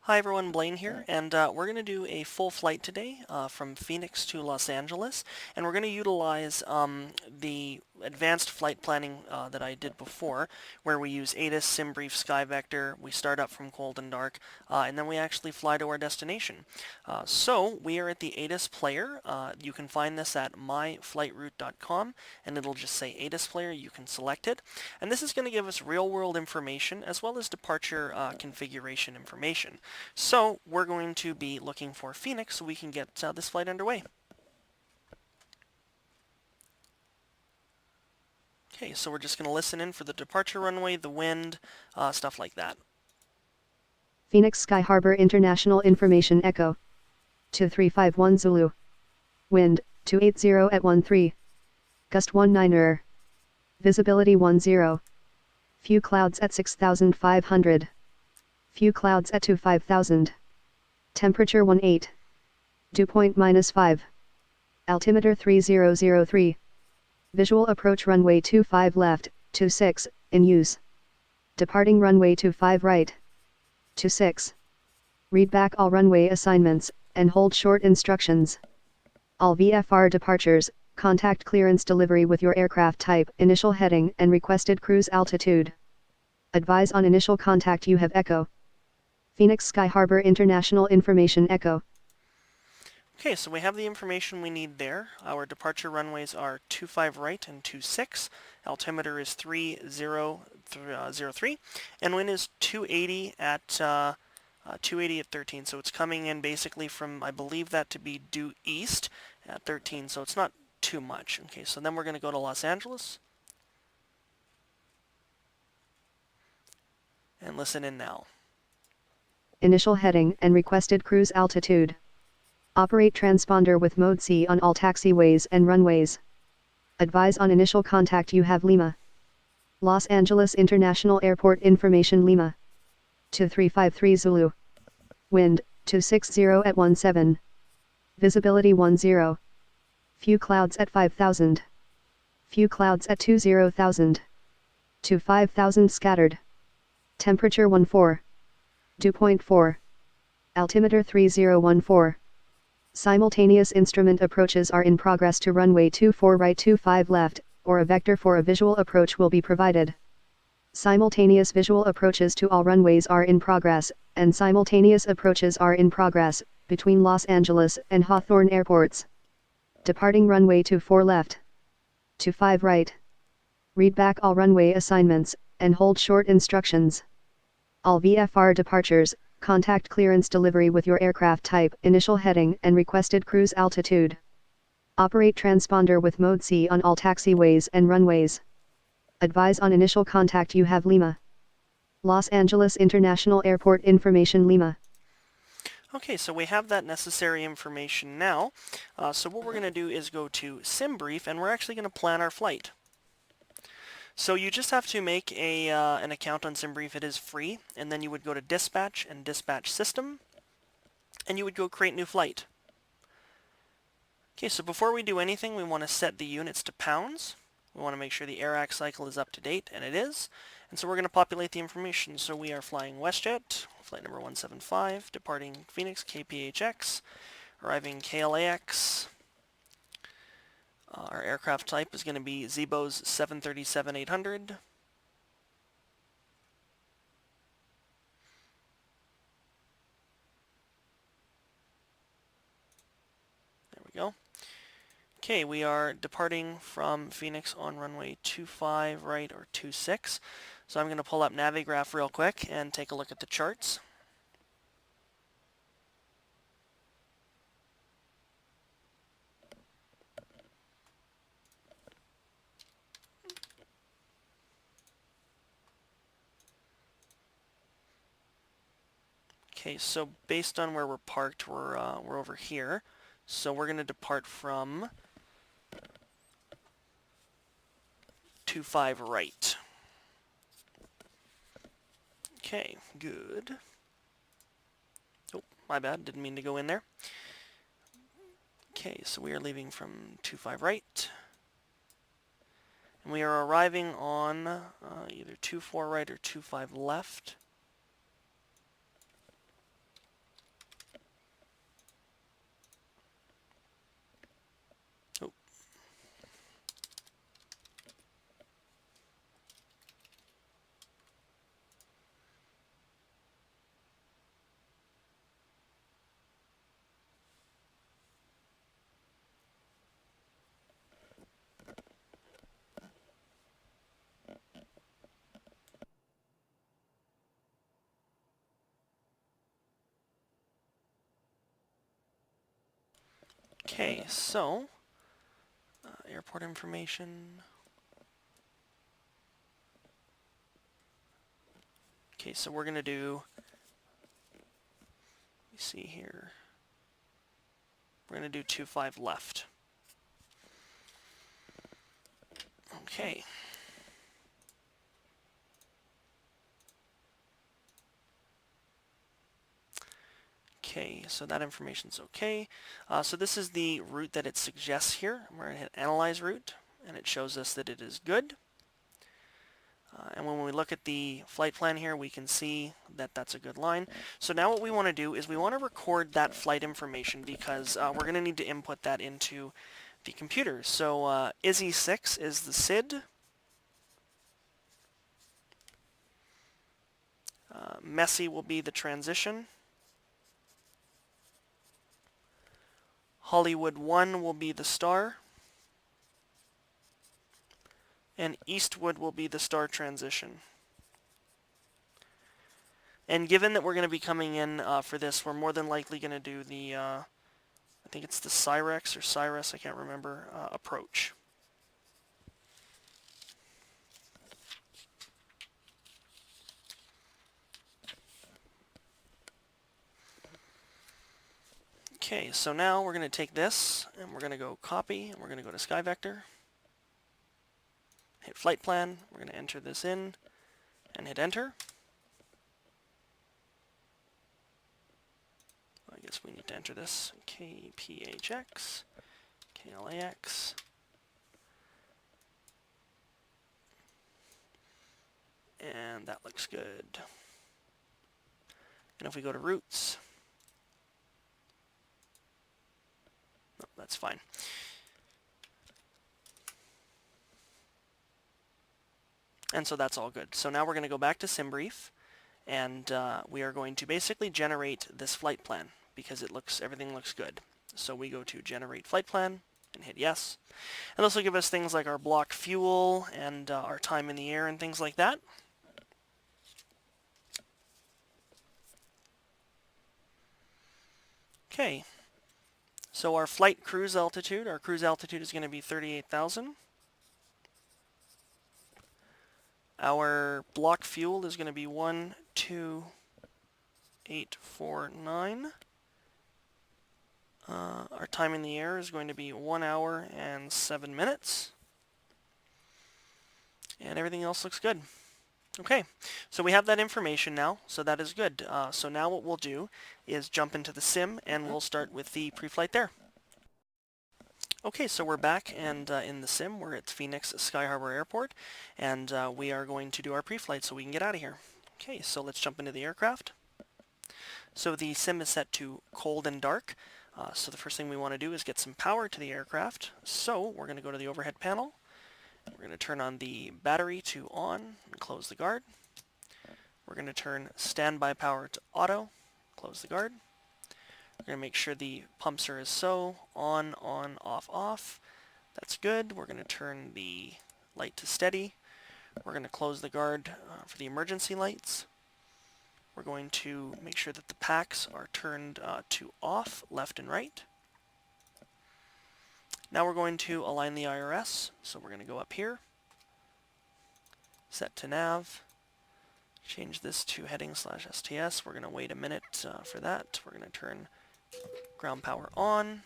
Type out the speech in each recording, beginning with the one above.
Hi everyone, Blaine here, and we're going to do a full flight today from Phoenix to Los Angeles, and we're going to utilize the advanced flight planning that I did before, where we use ATIS, SimBrief, SkyVector, we start up from cold and dark, and then we actually fly to our destination. So we are at the ATIS player. You can find this at myflightroute.com, and it'll just say ATIS player. You can select it, and this is going to give us real-world information as well as departure configuration information. So we're going to be looking for Phoenix so we can get this flight underway. Okay, so we're just going to listen in for the departure runway, the wind, stuff like that. Phoenix Sky Harbor International Information Echo 2351 Zulu. Wind 280 at 13. Gust 19 Visibility 10. Few clouds at 6,500. Few clouds at 25,000. Temperature 18. Dew point -5. Altimeter 3003. Visual approach runway 25 left, 26, in use. Departing runway 25 right. 26. Read back all runway assignments, and hold short instructions. All VFR departures, contact clearance delivery with your aircraft type, initial heading and requested cruise altitude. Advise on initial contact you have Echo. Phoenix Sky Harbor International Information Echo. Okay, so we have the information we need there. Our departure runways are 25 right and 26. Altimeter is 3003, and wind is 280 at 13. So it's coming in basically from, I believe that to be due east at 13. So it's not too much. Okay, so then we're going to go to Los Angeles and listen in now. Initial heading and requested cruise altitude. Operate transponder with mode C on all taxiways and runways. Advise on initial contact you have Lima. Los Angeles International Airport Information Lima. 2353 Zulu. Wind 260 at 17. Visibility 10. Few clouds at 5,000. Few clouds at 20,000. To 5,000 scattered. Temperature 14. Dew point 4. Altimeter 3014. Simultaneous instrument approaches are in progress to runway 24 right 25 left, or a vector for a visual approach will be provided. Simultaneous visual approaches to all runways are in progress, and simultaneous approaches are in progress, between Los Angeles and Hawthorne airports. Departing runway 24 left. 25 right. Read back all runway assignments, and hold short instructions. All VFR departures, contact clearance delivery with your aircraft type, initial heading and requested cruise altitude. Operate transponder with mode C on all taxiways and runways. Advise on initial contact you have Lima. Los Angeles International Airport Information Lima. Okay, so we have that necessary information now. So what we're going to do is go to SimBrief, and we're actually going to plan our flight. So you just have to make an account on SimBrief. It is free, and then you would go to Dispatch and Dispatch System, and you would go Create New Flight. Okay, so before we do anything, we want to set the units to pounds. We want to make sure the AIRAC cycle is up to date, and it is. And so we're going to populate the information. So we are flying WestJet, flight number 175, departing Phoenix, KPHX, arriving KLAX. Our aircraft type is going to be Zibo's 737-800. There we go. Okay, we are departing from Phoenix on runway 25 right or 26. So I'm going to pull up Navigraph real quick and take a look at the charts. Okay, so based on where we're parked, we're over here. So we're going to depart from 25 right. Okay, good. Oh, my bad, didn't mean to go in there. Okay, so we are leaving from 25 right. And we are arriving on either 24 right or 25 left. Okay, so airport information. Okay, so we're going to do, let me see here, we're going to do 25 left. Okay. Okay, so that information's okay. So this is the route that it suggests here. We're going to hit Analyze Route, and it shows us that it is good. And when we look at the flight plan here, we can see that that's a good line. So now what we want to do is we want to record that flight information because we're going to need to input that into the computer. So ISI-6 is the SID. Messy will be the transition. Hollywood 1 will be the star. And Eastwood will be the star transition. And given that we're going to be coming in for this, we're more than likely going to do the, I think it's the Cyrex or Cyrus, I can't remember, approach. Okay, so now we're going to take this, and we're going to go copy, and we're going to go to SkyVector. Hit flight plan, we're going to enter this in, and hit enter. I guess we need to enter this, KPHX, KLAX. And that looks good. And if we go to routes, no, that's fine. And so that's all good. So now we're going to go back to SimBrief, and we are going to basically generate this flight plan because everything looks good. So we go to Generate Flight Plan and hit Yes. And this will give us things like our block fuel and our time in the air and things like that. Okay. So our cruise altitude is going to be 38,000. Our block fuel is going to be 12849. Our time in the air is going to be 1 hour and 7 minutes. And everything else looks good. Okay, so we have that information now, so that is good. So now what we'll do is jump into the sim, and we'll start with the pre-flight there. Okay, so we're back, and in the sim, we're at Phoenix Sky Harbor Airport, and we are going to do our pre-flight so we can get out of here. Okay, so let's jump into the aircraft. So the sim is set to cold and dark, so the first thing we want to do is get some power to the aircraft. So we're going to go to the overhead panel. We're going to turn on the battery to on and close the guard. We're going to turn standby power to auto, close the guard. We're going to make sure the pumps are as so, on, off, off. That's good. We're going to turn the light to steady. We're going to close the guard for the emergency lights. We're going to make sure that the packs are turned to off, left and right. Now we're going to align the IRS. So we're going to go up here, set to nav, change this to heading/STS. We're going to wait a minute for that. We're going to turn ground power on.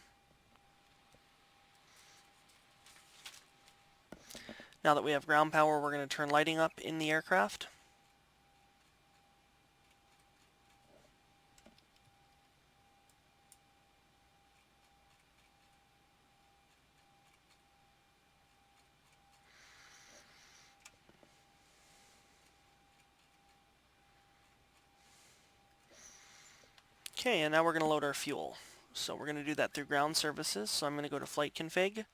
Now that we have ground power, we're going to turn lighting up in the aircraft. Okay, and now we're going to load our fuel. So we're going to do that through ground services. So I'm going to go to flight config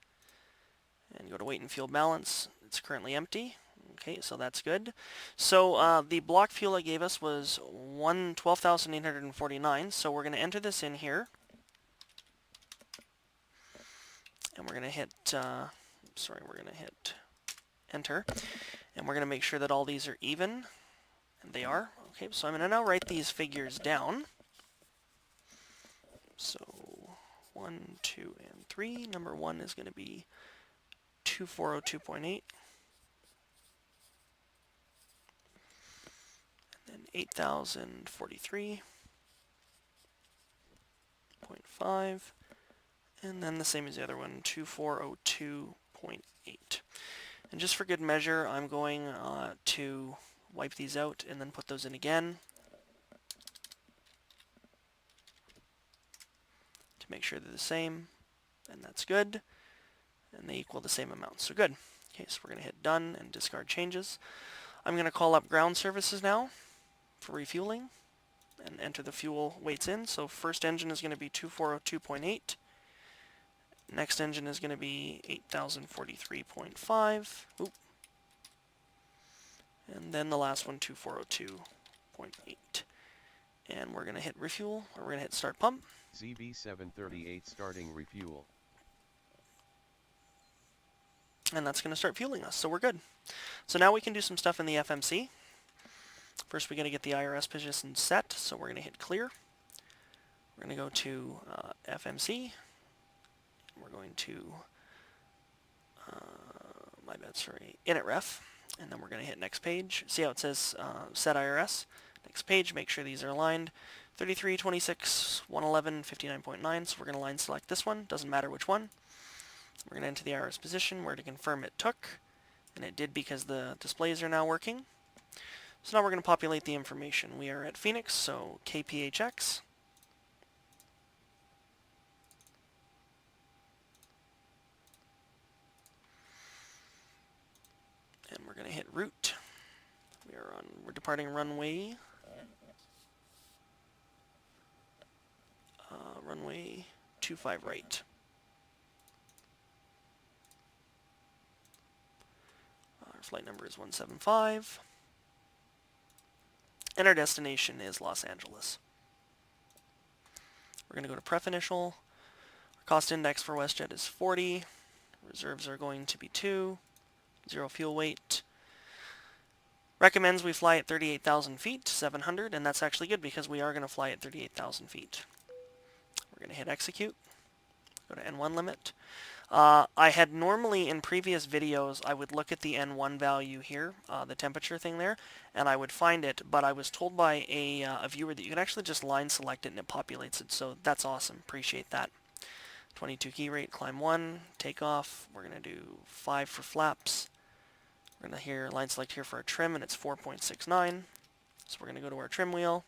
and go to weight and fuel balance. It's currently empty. Okay, so that's good. So the block fuel it gave us was 12,849. So we're going to enter this in here. And we're going to hit, we're going to hit enter. And we're going to make sure that all these are even. And they are. Okay, so I'm going to now write these figures down. So 1, 2, and 3. Number 1 is going to be 2402.8. And then 8043.5. And then the same as the other one, 2402.8. And just for good measure, I'm going to wipe these out and then put those in again to make sure they're the same. And that's good. And they equal the same amount. So good. Okay, so we're going to hit done and discard changes. I'm going to call up ground services now for refueling and enter the fuel weights in. So first engine is going to be 2402.8. Next engine is going to be 8043.5. Oop. And then the last one, 2402.8. And we're going to hit refuel, or we're going to hit start pump. ZB738 starting refuel. And that's going to start fueling us, so we're good. So now we can do some stuff in the FMC. First we got to get the Irs position set, so we're going to hit clear. We're going to go to FMC. We're going to, init ref, and then we're going to hit next page. See how it says set IRS? Next page, make sure these are aligned. 33, 26, 111, 59.9, so we're going to line select this one, doesn't matter which one. We're going to enter the Irs position, where to confirm it took, and it did because the displays are now working. So now we're going to populate the information. We are at Phoenix, so KPHX. And we're going to hit route. We're departing runway. Runway 25 right. Our flight number is 175. And our destination is Los Angeles. We're going to go to pref initial. Our cost index for WestJet is 40. Reserves are going to be 2. 0 fuel weight. Recommends we fly at 38,000 feet, 700, and that's actually good because we are going to fly at 38,000 feet. We're going to hit execute. Go to N1 limit. I had normally in previous videos, I would look at the N1 value here, the temperature thing there, and I would find it, but I was told by a viewer that you can actually just line select it and it populates it, so that's awesome. Appreciate that. 22 key rate, climb 1, take off. We're going to do 5 for flaps. We're going to line select here for our trim, and it's 4.69. So we're going to go to our trim wheel.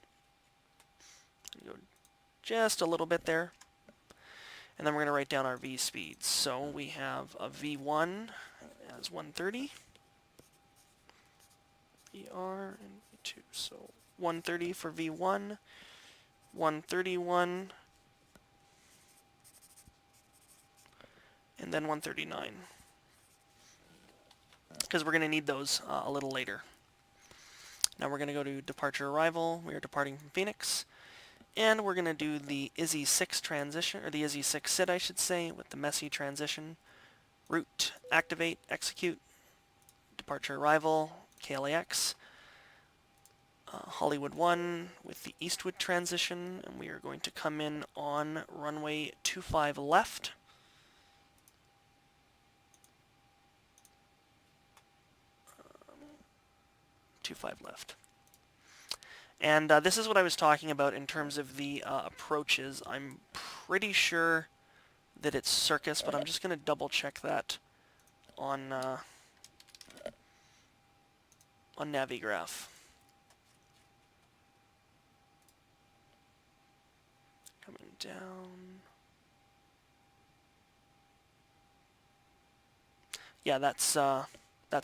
Go just a little bit there. And then we're going to write down our V speeds. So we have a V1 as 130. VR and V2. So 130 for V1, 131, and then 139. Because we're going to need those a little later. Now we're going to go to departure arrival. We are departing from Phoenix. And we're going to do the ISI 6 transition, or the ISI 6 SID I should say, with the messy transition. Route, activate, execute, departure arrival, KLAX. Hollywood 1 with the Eastwood transition, and we are going to come in on runway 25 left. Left. And this is what I was talking about in terms of the approaches. I'm pretty sure that it's Circus, but I'm just going to double check that on Navigraph. Coming down. Yeah, that's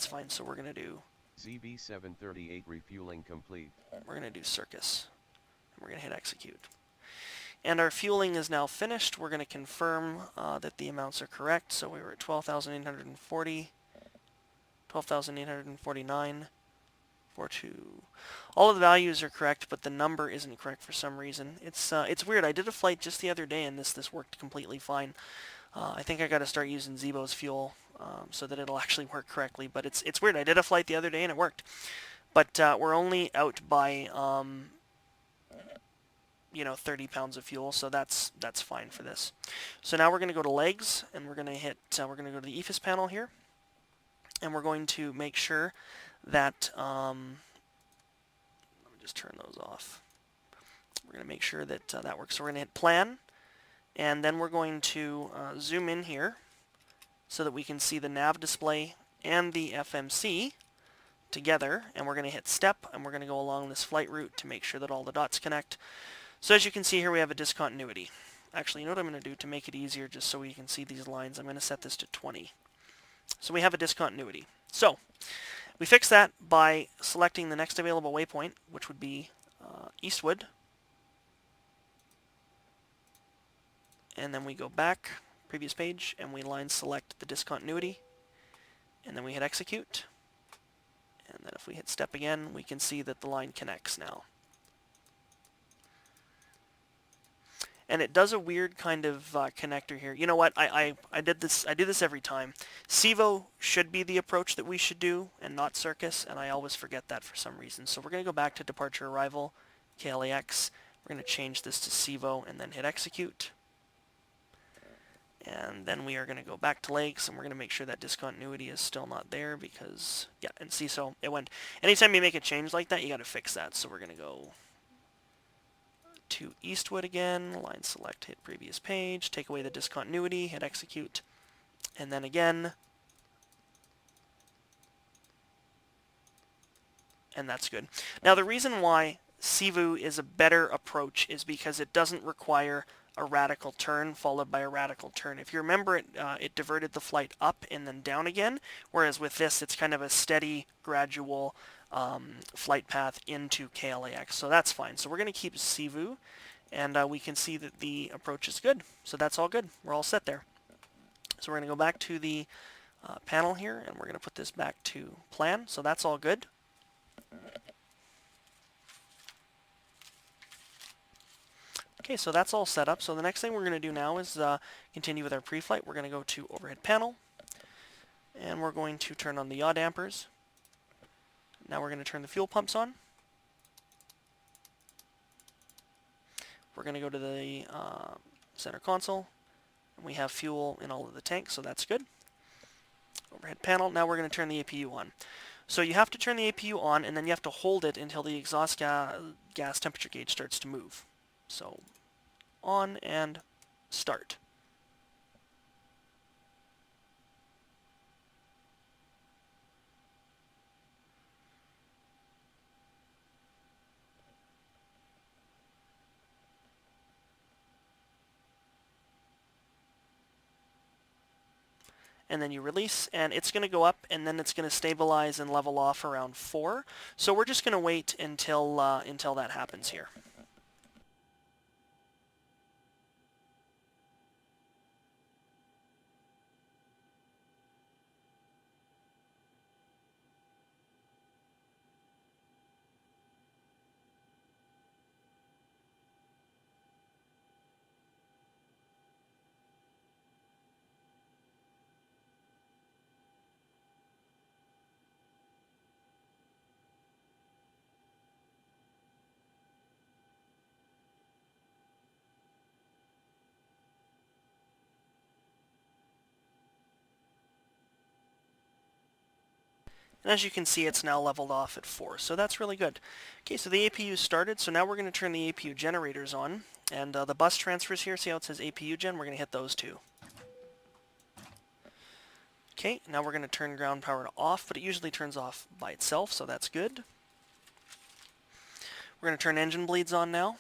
fine. So we're going to do ZB738 refueling complete. We're going to do Circus. And we're going to hit execute. And our fueling is now finished. We're going to confirm that the amounts are correct. So we were at 12,840, 12,849, 42. All of the values are correct, but the number isn't correct for some reason. It's weird. I did a flight just the other day, and this worked completely fine. I think I got to start using Zibo's fuel so that it'll actually work correctly. But it's weird. I did a flight the other day, and it worked. But we're only out by you know, 30 pounds of fuel, so that's fine for this. So now we're going to go to legs, and we're going to hit, we're going to go to the EFIS panel here, and we're going to make sure that, let me just turn those off. We're going to make sure that that works. So we're going to hit plan, and then we're going to zoom in here so that we can see the nav display and the FMC together, and we're going to hit step, and we're going to go along this flight route to make sure that all the dots connect. So as you can see here, we have a discontinuity. Actually, you know what I'm going to do to make it easier, just so we can see these lines? I'm going to set this to 20. So we have a discontinuity. So we fix that by selecting the next available waypoint, which would be eastward. And then we go back, previous page, and we line select the discontinuity. And then we hit execute. And then if we hit step again, we can see that the line connects now. And it does a weird kind of connector here. You know what? I do this every time. Zibo should be the approach that we should do, and not Circus, and I always forget that for some reason. So we're going to go back to departure arrival, KLAX. We're going to change this to Zibo, and then hit execute. And then we are going to go back to legs, and we're going to make sure that discontinuity is still not there, because, yeah, and see, so it went. Anytime you make a change like that, you got to fix that. So we're going to go to eastward again, line select, hit previous page, take away the discontinuity, hit execute, and then again, and that's good. Now the reason why Zibo is a better approach is because it doesn't require a radical turn followed by a radical turn. If you remember, it diverted the flight up and then down again, whereas with this it's kind of a steady, gradual flight path into KLAX, so that's fine. So we're going to keep Zibo, and we can see that the approach is good. So that's all good. We're all set there. So we're going to go back to the panel here, and we're going to put this back to plan. So that's all good. Okay, so that's all set up. So the next thing we're going to do now is continue with our pre-flight. We're going to go to overhead panel, and we're going to turn on the yaw dampers. Now we're going to turn the fuel pumps on. We're going to go to the center console, and we have fuel in all of the tanks, so that's good. Overhead panel. Now we're going to turn the APU on. So you have to turn the APU on, and then you have to hold it until the exhaust gas temperature gauge starts to move. So on and start. And then you release, and it's going to go up, and then it's going to stabilize and level off around 4. So we're just going to wait until that happens here. And as you can see, it's now leveled off at 4, so that's really good. Okay, so the APU started, so now we're going to turn the APU generators on, and the bus transfers here, see how it says APU gen? We're going to hit those two. Okay, now we're going to turn ground power to off, but it usually turns off by itself, so that's good. We're going to turn engine bleeds on now,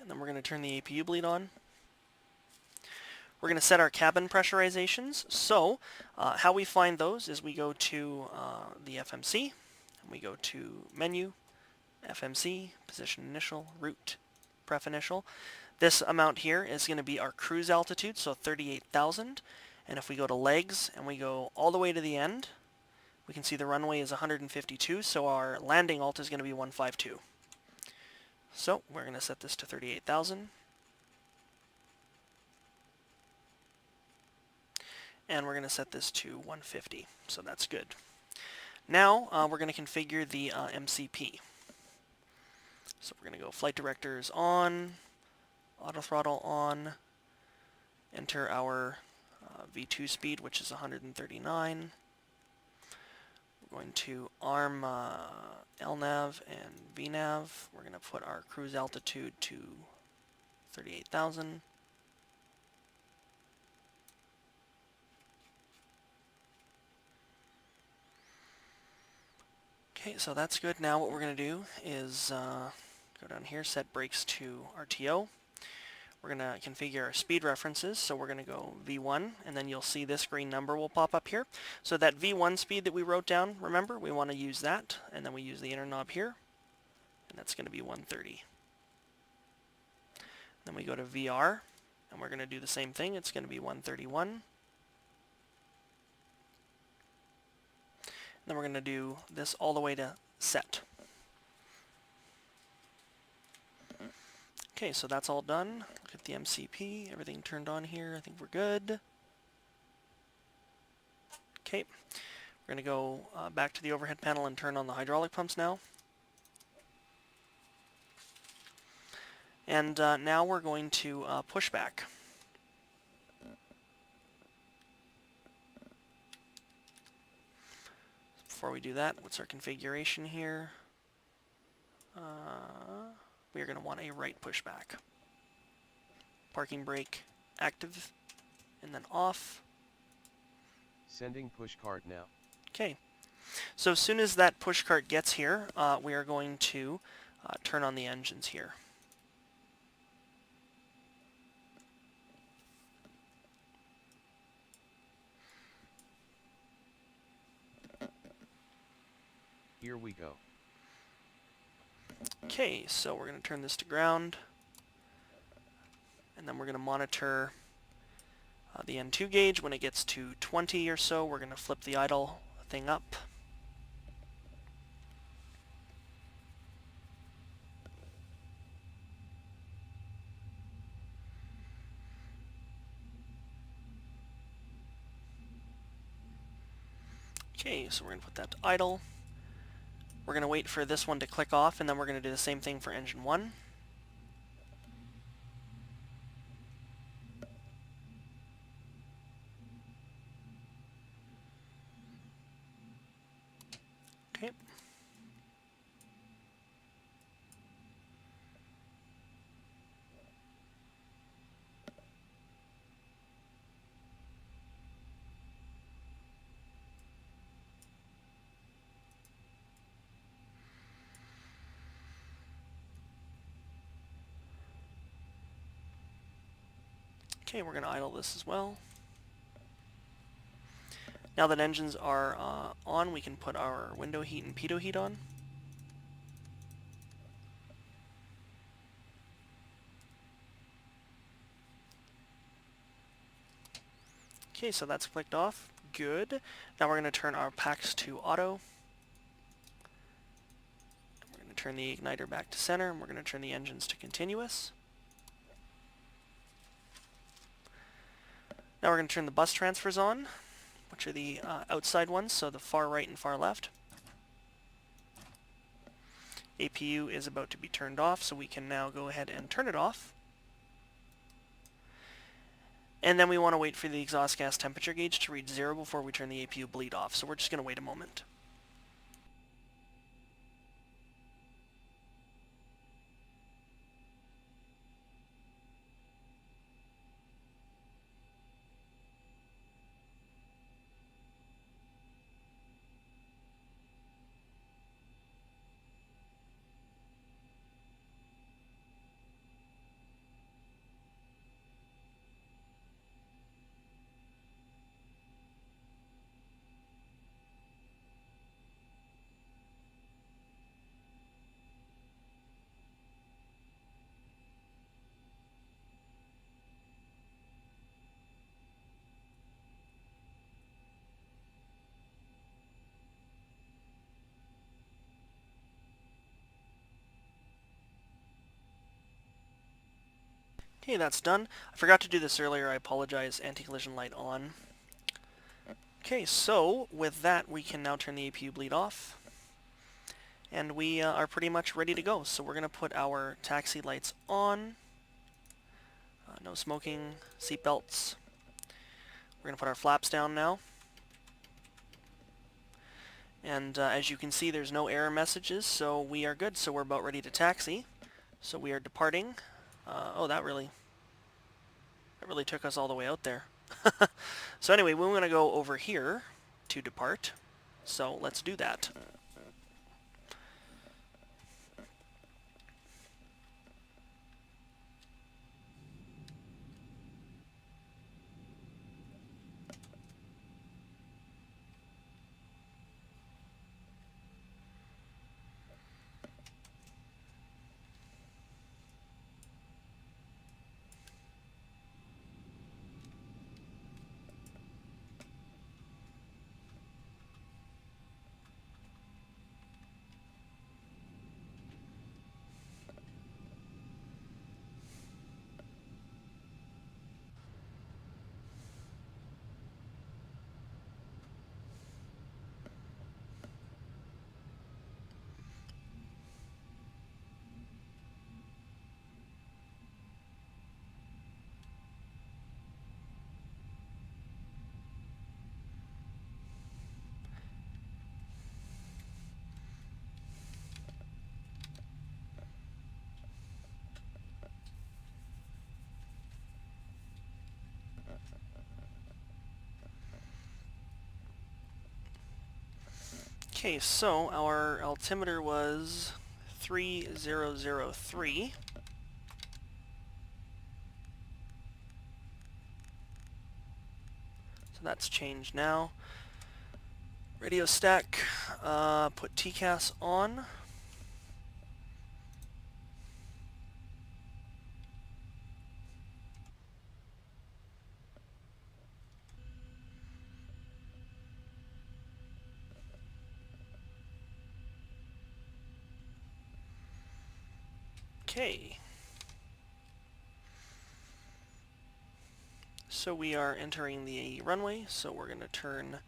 and then we're going to turn the APU bleed on. We're going to set our cabin pressurizations. So how we find those is we go to the FMC, and we go to Menu, FMC, Position Initial, Route, Pref Initial. This amount here is going to be our cruise altitude, so 38,000. And if we go to legs and we go all the way to the end, we can see the runway is 152, so our landing alt is going to be 152. So we're going to set this to 38,000. And we're going to set this to 150, so that's good. Now we're going to configure the MCP. So we're going to go flight directors on, auto throttle on, enter our V2 speed, which is 139. We're going to arm LNAV and VNAV. We're going to put our cruise altitude to 38,000. Okay, so that's good. Now what we're going to do is go down here, set brakes to RTO. We're going to configure our speed references, so we're going to go V1, and then you'll see this green number will pop up here. So that V1 speed that we wrote down, remember, we want to use that, and then we use the inner knob here, and that's going to be 130. Then we go to VR, and we're going to do the same thing. It's going to be 131. And then we're going to do this all the way to set. Okay, so that's all done. Look at the MCP, everything turned on here. I think we're good. Okay, we're going to go back to the overhead panel and turn on the hydraulic pumps now. And now we're going to push back. Before we do that, what's our configuration here? We are going to want a right pushback. Parking brake active, and then off. Sending push cart now. Okay. So as soon as that push cart gets here, we are going to turn on the engines here. Here we go. Okay, so we're going to turn this to ground, and then we're going to monitor the N2 gauge. When it gets to 20 or so, we're going to flip the idle thing up. Okay, so we're going to put that to idle. We're going to wait for this one to click off, and then we're going to do the same thing for engine 1. Okay. Okay, we're going to idle this as well. Now that engines are on, we can put our window heat and pitot heat on. Okay, so that's clicked off. Good. Now we're going to turn our packs to auto. We're going to turn the igniter back to center, and we're going to turn the engines to continuous. Now we're going to turn the bus transfers on, which are the outside ones, so the far right and far left. APU is about to be turned off, so we can now go ahead and turn it off. And then we want to wait for the exhaust gas temperature gauge to read 0 before we turn the APU bleed off, so we're just going to wait a moment. Okay, that's done. I forgot to do this earlier, I apologize. Anti-collision light on. Okay, so with that we can now turn the APU bleed off. and we are pretty much ready to go. So we're going to put our taxi lights on. No smoking, seat belts. We're going to put our flaps down now. And as you can see, there's no error messages, so we are good. So we're about ready to taxi. So we are departing. Oh, that really took us all the way out there. So anyway, we're going to go over here to depart. So let's do that. Okay, so our altimeter was 3003. So that's changed now. Radio stack, put TCAS on. Okay. So we are entering the runway, so we're going to turn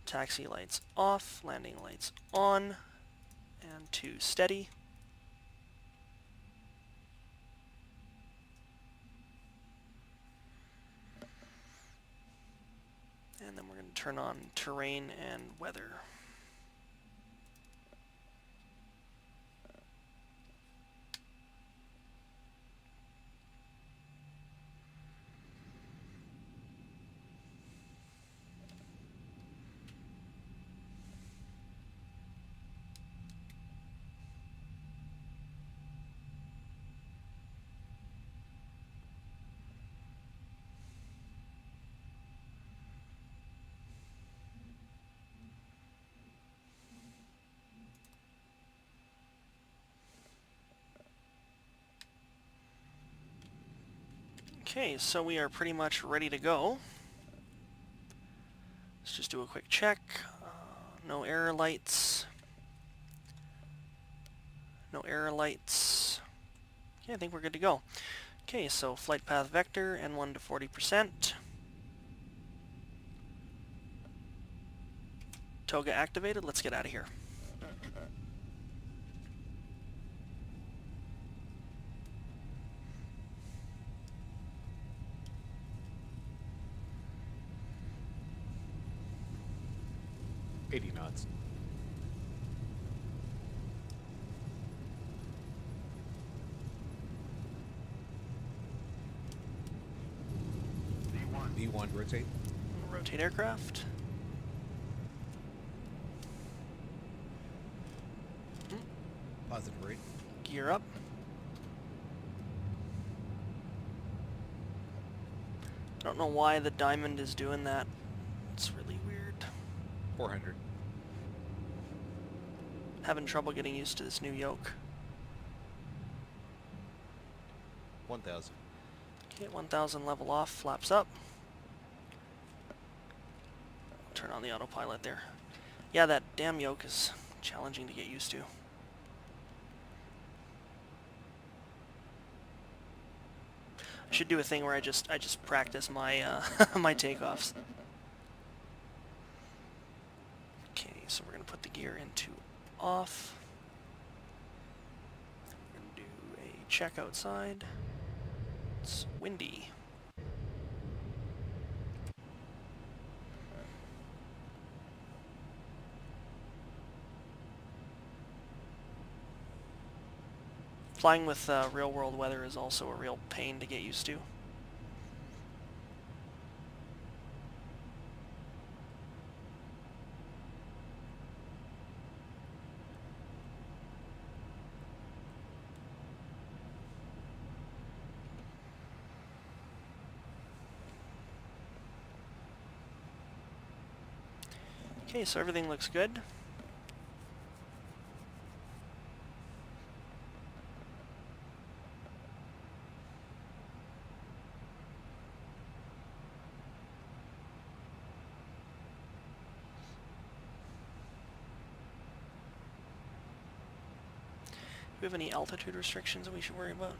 taxi lights off, landing lights on, and to steady. And then we're going to turn on terrain and weather. Okay, so we are pretty much ready to go. Let's just do a quick check. No error lights. No error lights. Okay, I think we're good to go. Okay, so flight path vector, N1 to 40%. Toga activated. Let's get out of here. $80 knots. V1 rotate. Rotate aircraft. Positive rate. Gear up. I don't know why the diamond is doing that. It's really weird. 400. Having trouble getting used to this new yoke. 1000. Okay, 1000 level off, flaps up. Turn on the autopilot there. Yeah, that damn yoke is challenging to get used to. I should do a thing where I just practice my my takeoffs. Okay, so we're gonna put the gear into off. check outside. It's windy. Flying with real-world weather is also a real pain to get used to. Okay, so everything looks good. Do we have any altitude restrictions that we should worry about?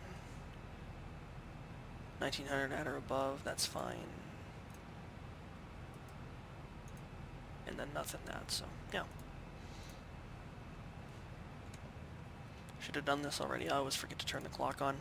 1900 at or above, that's fine. And then nothing that, so yeah. Should have done this already. I always forget to turn the clock on.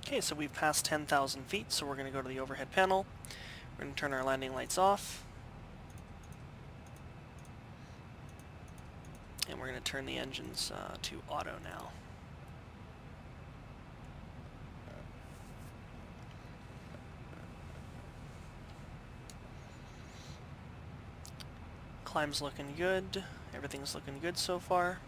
Okay, so we've passed 10,000 feet, so we're going to go to the overhead panel. We're going to turn our landing lights off. And we're going to turn the engines to auto now. Climb's looking good. Everything's looking good so far.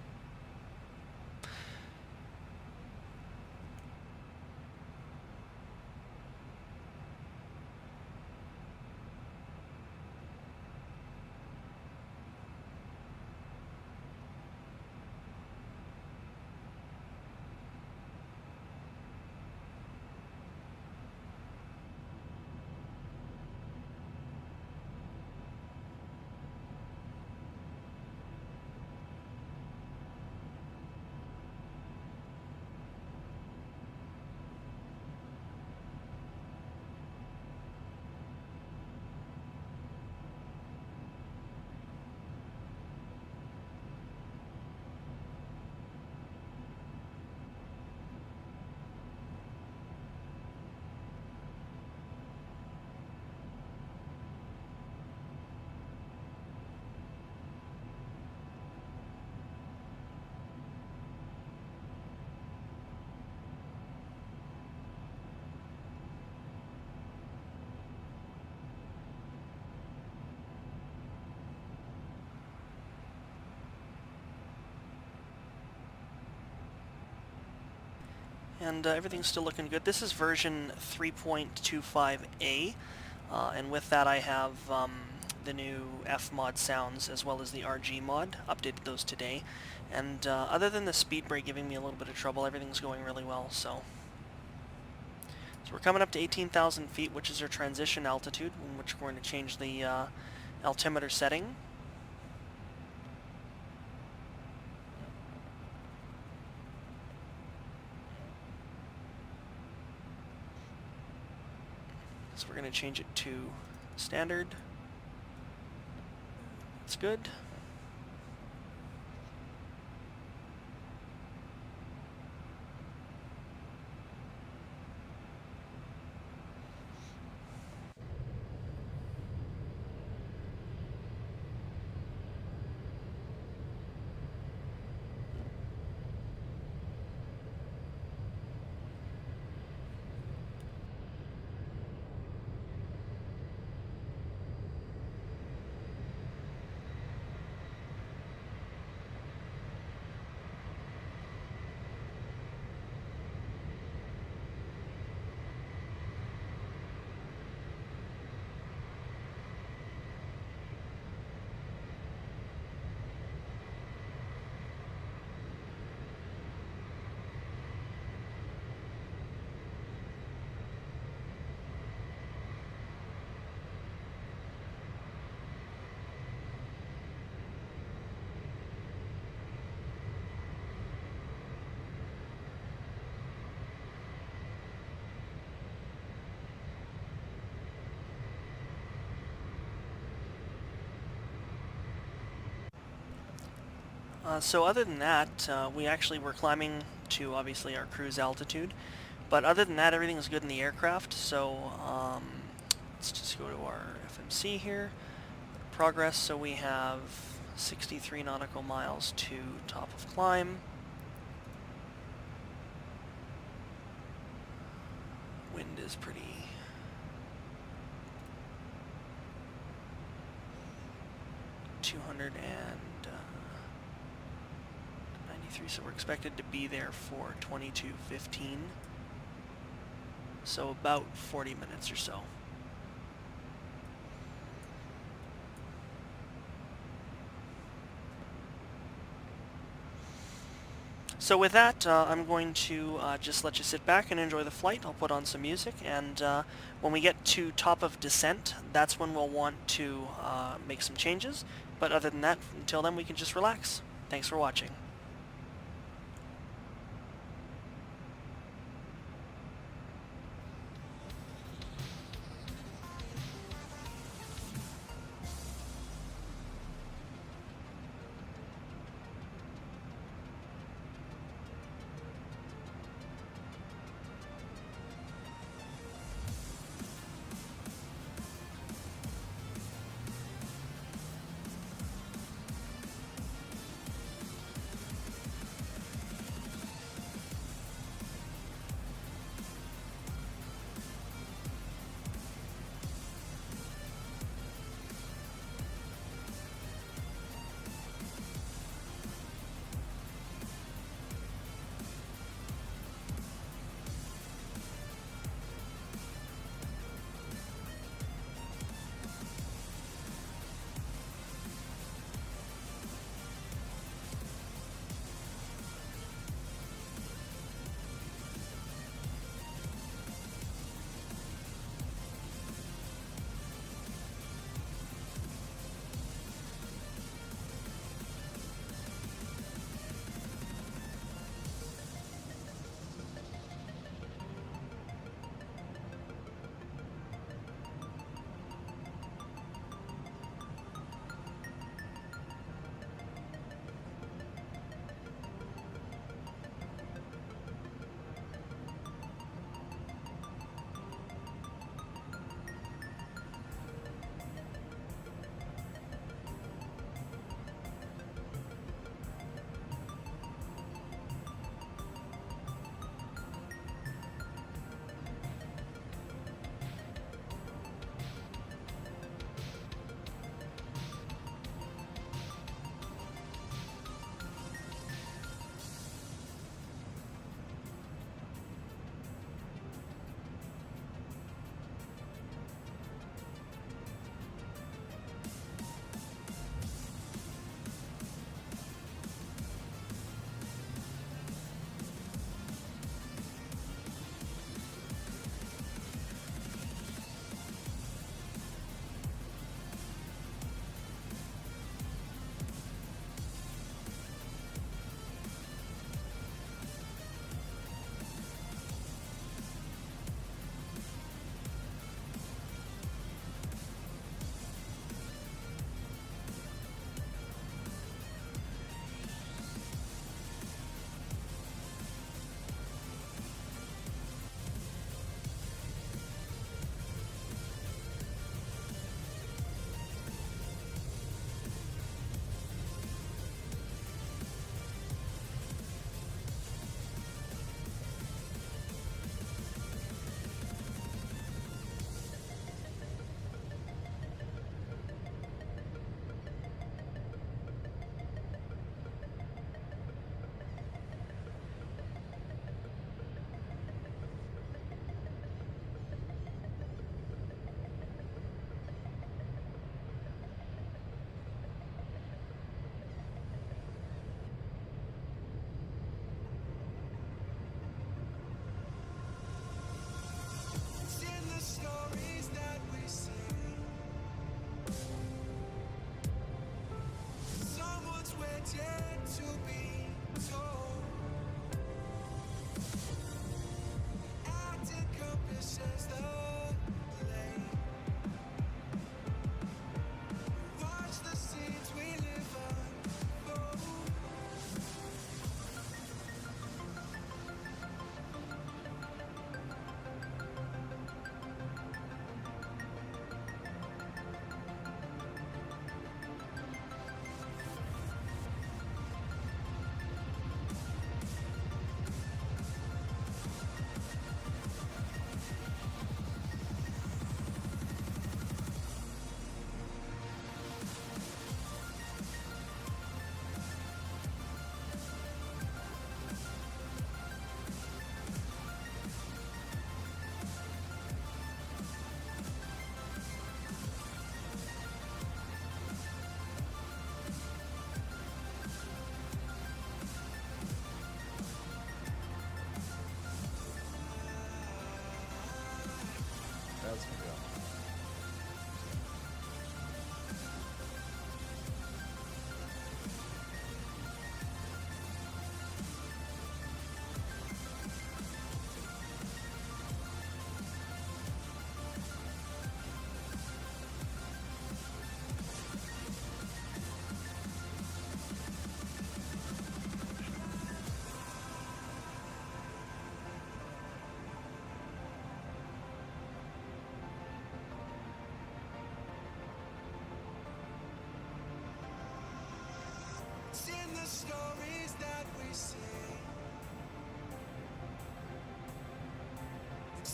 And everything's still looking good. This is version 3.25a, and with that I have the new F mod sounds as well as the RG mod. Updated those today. And other than the speed brake giving me a little bit of trouble, everything's going really well. So we're coming up to 18,000 feet, which is our transition altitude, in which we're going to change the altimeter setting. So we're going to change it to standard. That's good. So other than that, we actually were climbing to obviously our cruise altitude, but other than that, everything is good in the aircraft. So let's just go to our FMC here, progress. So we have 63 nautical miles to top of climb. Wind is pretty 293, so we're expected to be there for 22:15, so about 40 minutes or so. So with that, I'm going to just let you sit back and enjoy the flight. I'll put on some music, and when we get to top of descent, that's when we'll want to make some changes. But other than that, until then, we can just relax. Thanks for watching.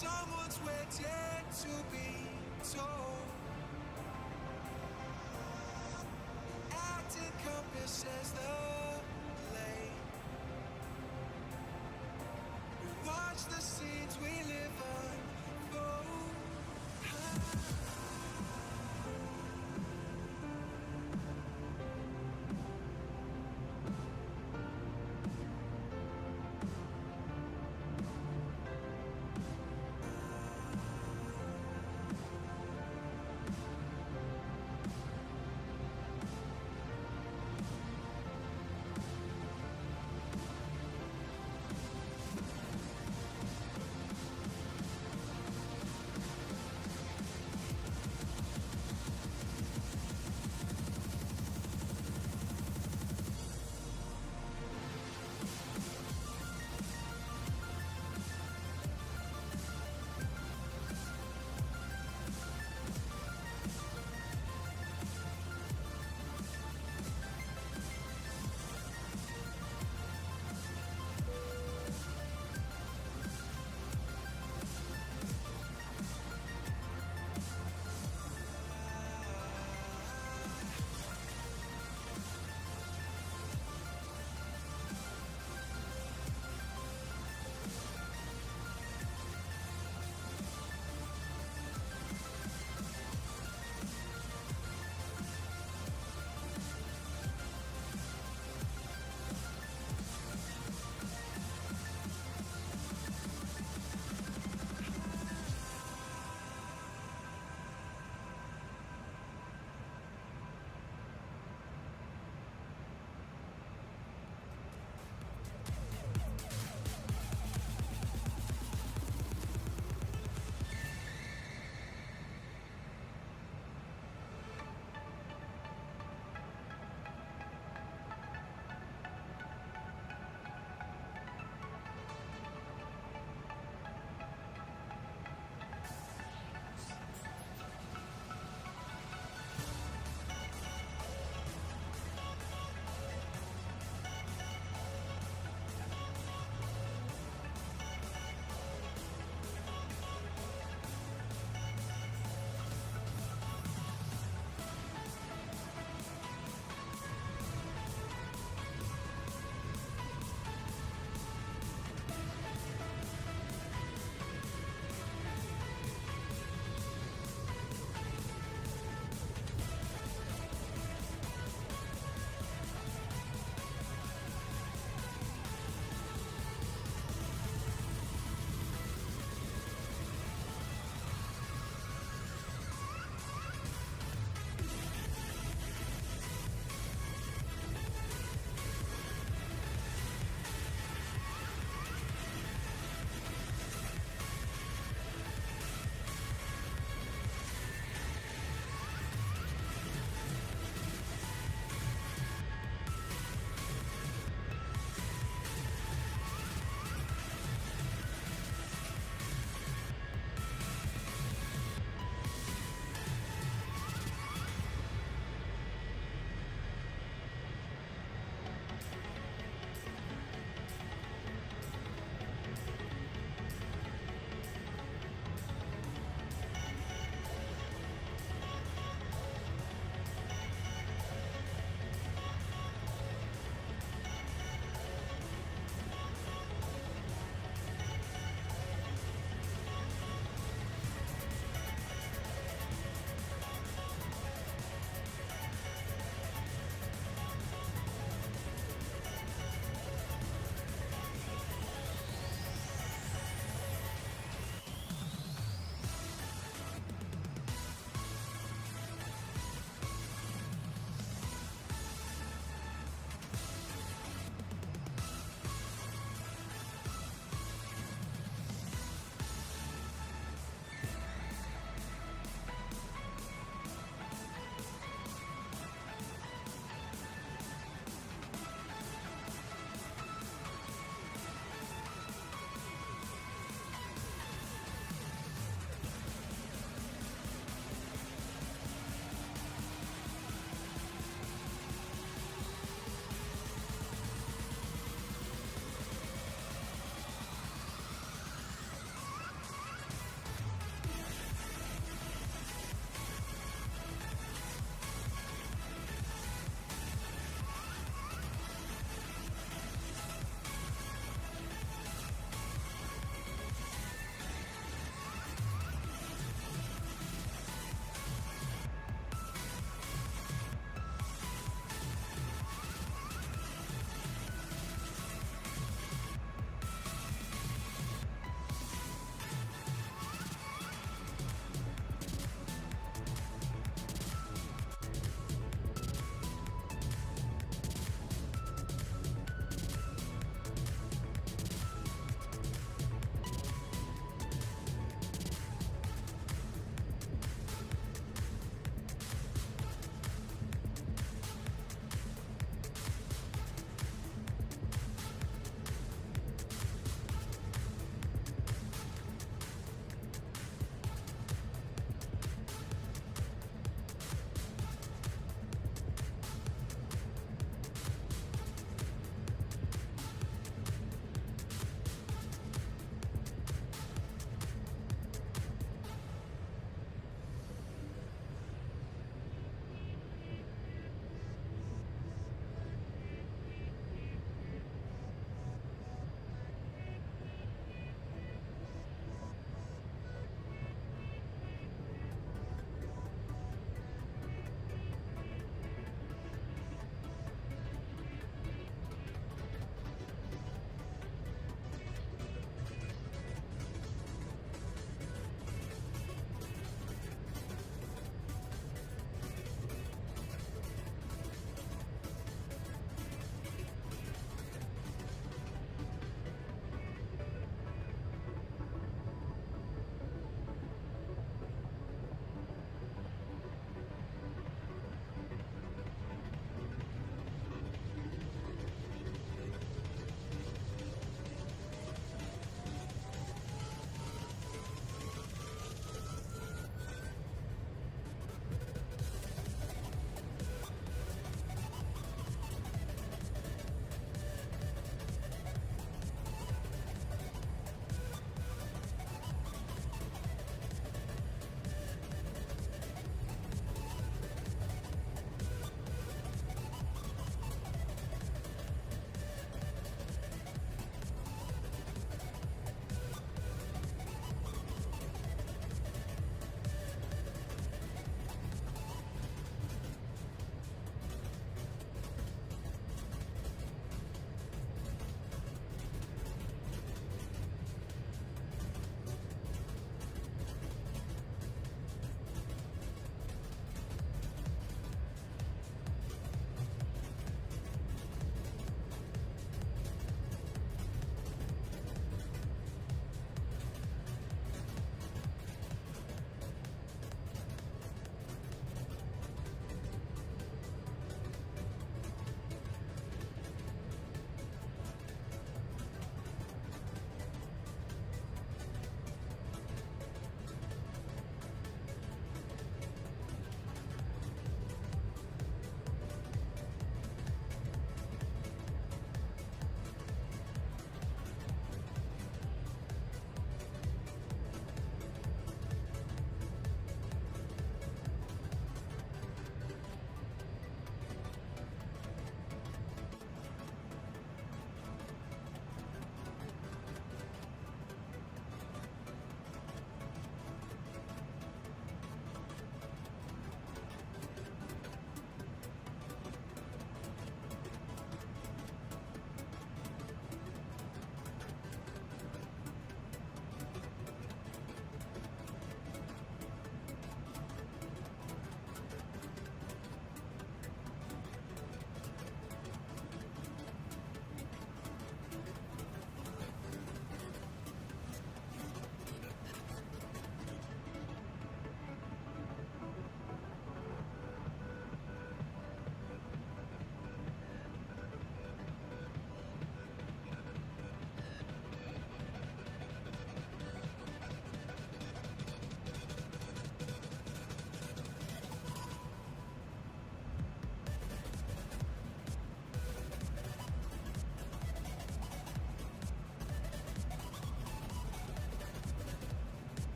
Someone's waiting to be told. Out encompasses the lane. We watch the scenes we live unfold.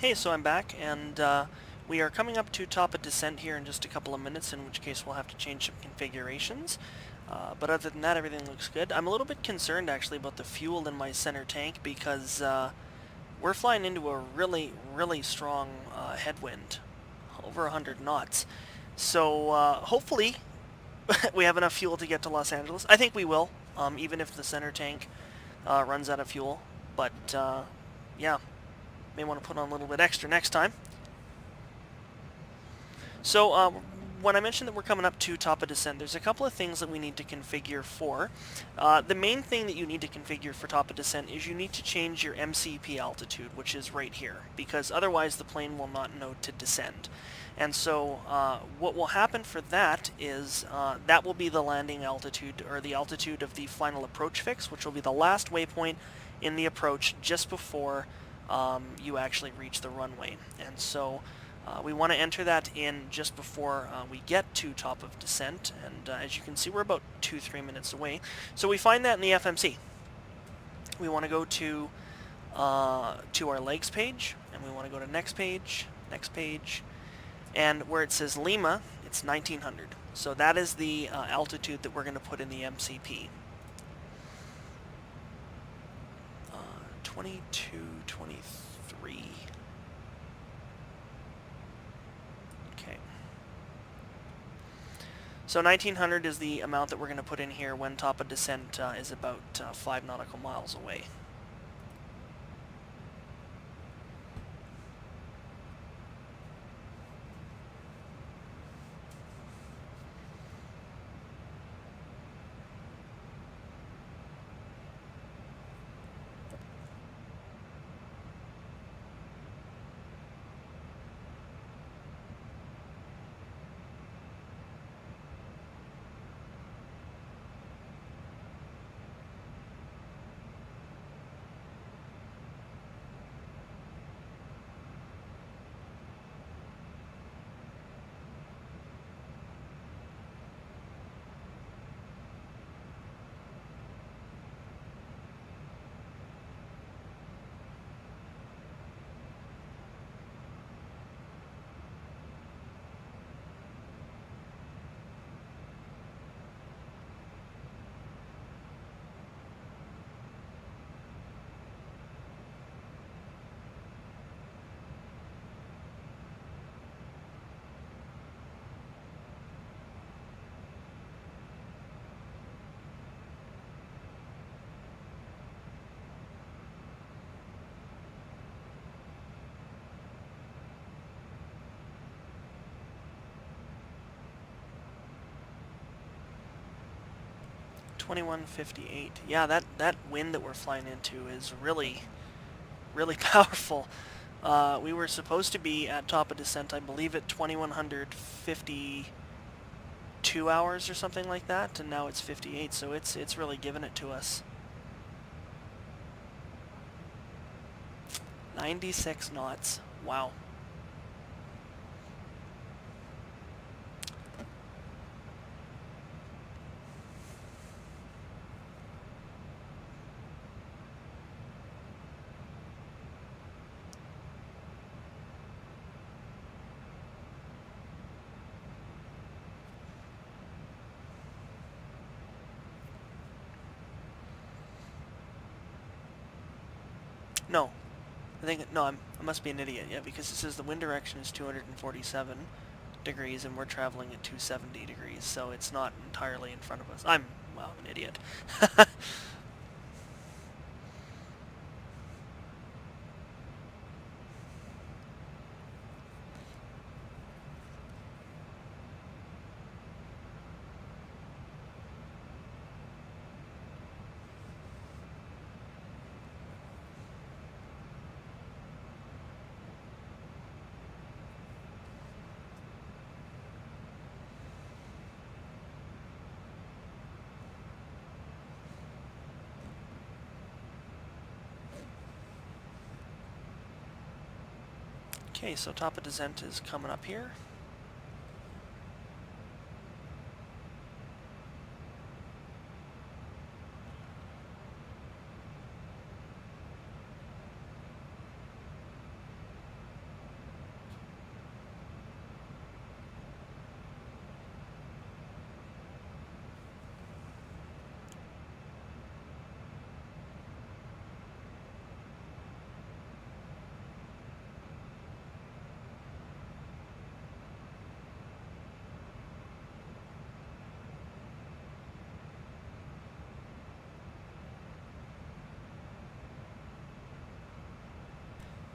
Hey, so I'm back, and we are coming up to top of descent here in just a couple of minutes, in which case we'll have to change some configurations. But other than that, everything looks good. I'm a little bit concerned, actually, about the fuel in my center tank, because we're flying into a really, really strong headwind, over 100 knots. So hopefully we have enough fuel to get to Los Angeles. I think we will, even if the center tank runs out of fuel. But yeah. May want to put on a little bit extra next time. So when I mentioned that we're coming up to top of descent, there's a couple of things that we need to configure for. The main thing that you need to configure for top of descent is you need to change your Mcp altitude, which is right here, because otherwise the plane will not know to descend. And so what will happen for that is that will be the landing altitude, or the altitude of the final approach fix, which will be the last waypoint in the approach just before you actually reach the runway. And so we want to enter that in just before we get to top of descent, and as you can see, we're about 2-3 minutes away. So we find that in the FMC. We want to go to our legs page, and we want to go to next page, and where it says Lima, it's 1900. So that is the altitude that we're going to put in the MCP. 22, 23. Okay. So 1900 is the amount that we're going to put in here when top of descent is about 5 nautical miles away. $21.58. Yeah, that wind that we're flying into is really, really powerful. We were supposed to be at top of descent, I believe, at 2152 hours or something like that, and now it's 58, so it's really giving it to us. 96 knots. Wow. No. I must be an idiot, yeah, because it says the wind direction is 247 degrees and we're traveling at 270 degrees, so it's not entirely in front of us. I'm an idiot. Okay, so top of descent is coming up here.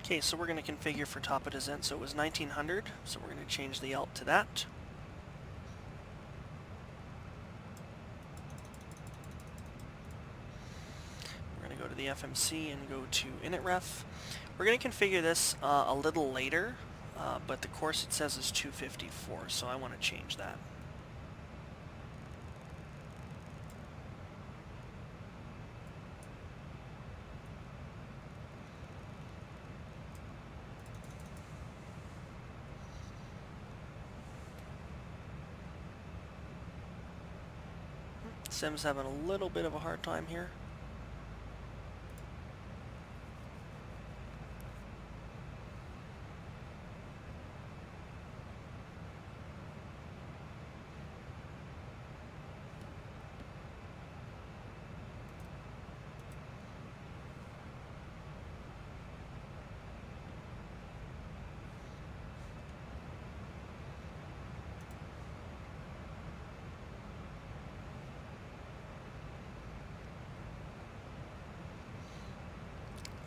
Okay, so we're going to configure for top of descent, so it was 1900, so we're going to change the alt to that. We're going to go to the FMC and go to initref. We're going to configure this a little later, but the course it says is 254, so I want to change that. Sim's having a little bit of a hard time here.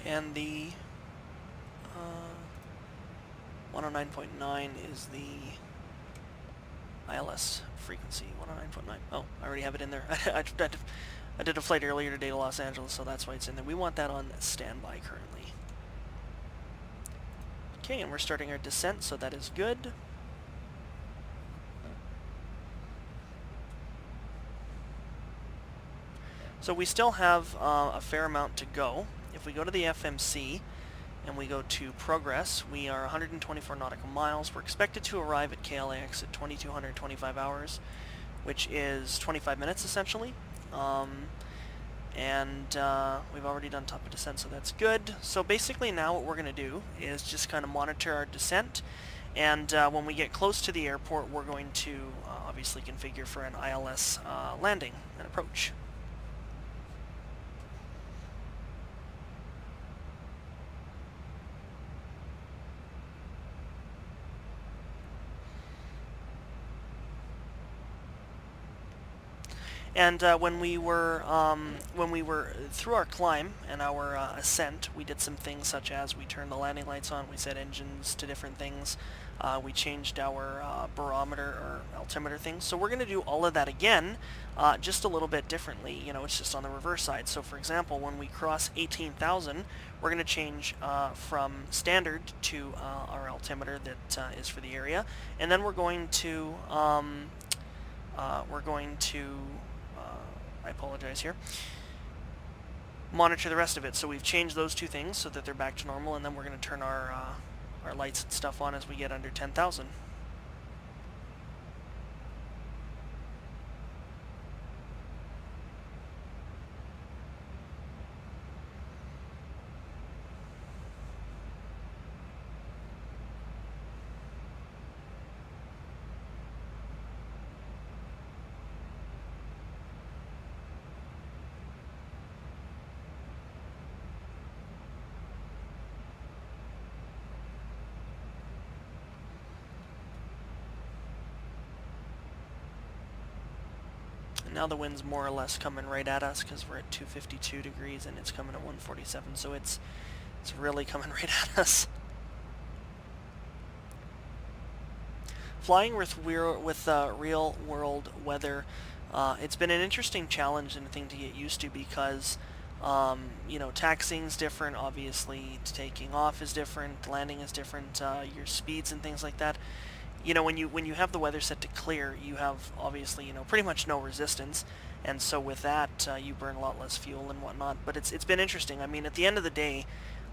And the 109.9 is the ILS frequency. 109.9. Oh, I already have it in there. I did a flight earlier today to Los Angeles, so that's why it's in there. We want that on standby currently. Okay, and we're starting our descent, so that is good. So we still have a fair amount to go. If we go to the FMC and we go to progress, we are 124 nautical miles. We're expected to arrive at KLAX at 2225 hours, which is 25 minutes essentially. And we've already done top of descent, so that's good. So basically now what we're going to do is just kind of monitor our descent, and when we get close to the airport, we're going to obviously configure for an ILS landing and approach. And when we were through our climb and our ascent, we did some things such as we turned the landing lights on, we set engines to different things, we changed our barometer or altimeter things. So we're going to do all of that again, just a little bit differently. You know, it's just on the reverse side. So for example, when we cross 18,000, we're going to change from standard to our altimeter that is for the area, and then we're going to I apologize here, monitor the rest of it. So we've changed those two things so that they're back to normal, and then we're going to turn our lights and stuff on as we get under 10,000. Now the wind's more or less coming right at us because we're at 252 degrees and it's coming at 147, so it's really coming right at us. Flying with real world weather, it's been an interesting challenge and a thing to get used to because you know, taxiing's different, obviously taking off is different, landing is different, your speeds and things like that. You know, when you have the weather set to clear, you have obviously, you know, pretty much no resistance, and so with that you burn a lot less fuel and whatnot. But it's been interesting. I mean, at the end of the day,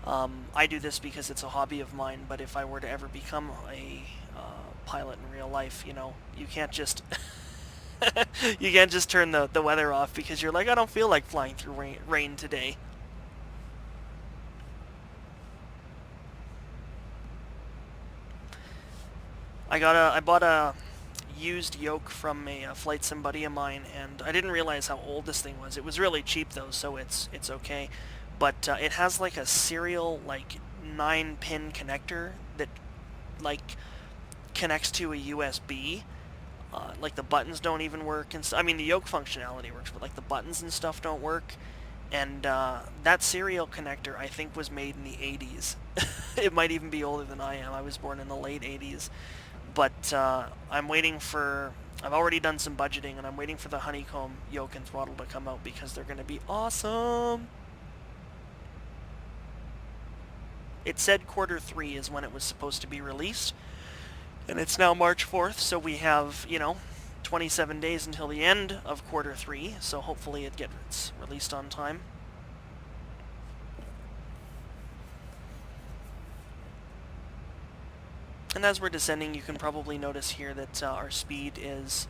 I do this because it's a hobby of mine. But if I were to ever become a pilot in real life, you know, you can't just you can't just turn the weather off because you're like, I don't feel like flying through rain today. I bought a used yoke from a flight sim buddy of mine, and I didn't realize how old this thing was. It was really cheap though, so it's okay. But it has like a serial like 9-pin connector that like connects to a USB. Like the buttons don't even work, and I mean the yoke functionality works, but like the buttons and stuff don't work. And that serial connector, I think, was made in the 80s. It might even be older than I am. I was born in the late 80s. But I'm waiting for... I've already done some budgeting, and I'm waiting for the honeycomb yoke and throttle to come out because they're going to be awesome. It said Q3 is when it was supposed to be released. And it's now March 4th, so we have, 27 days until the end of Q3. So hopefully it gets released on time. And as we're descending, you can probably notice here that our speed is,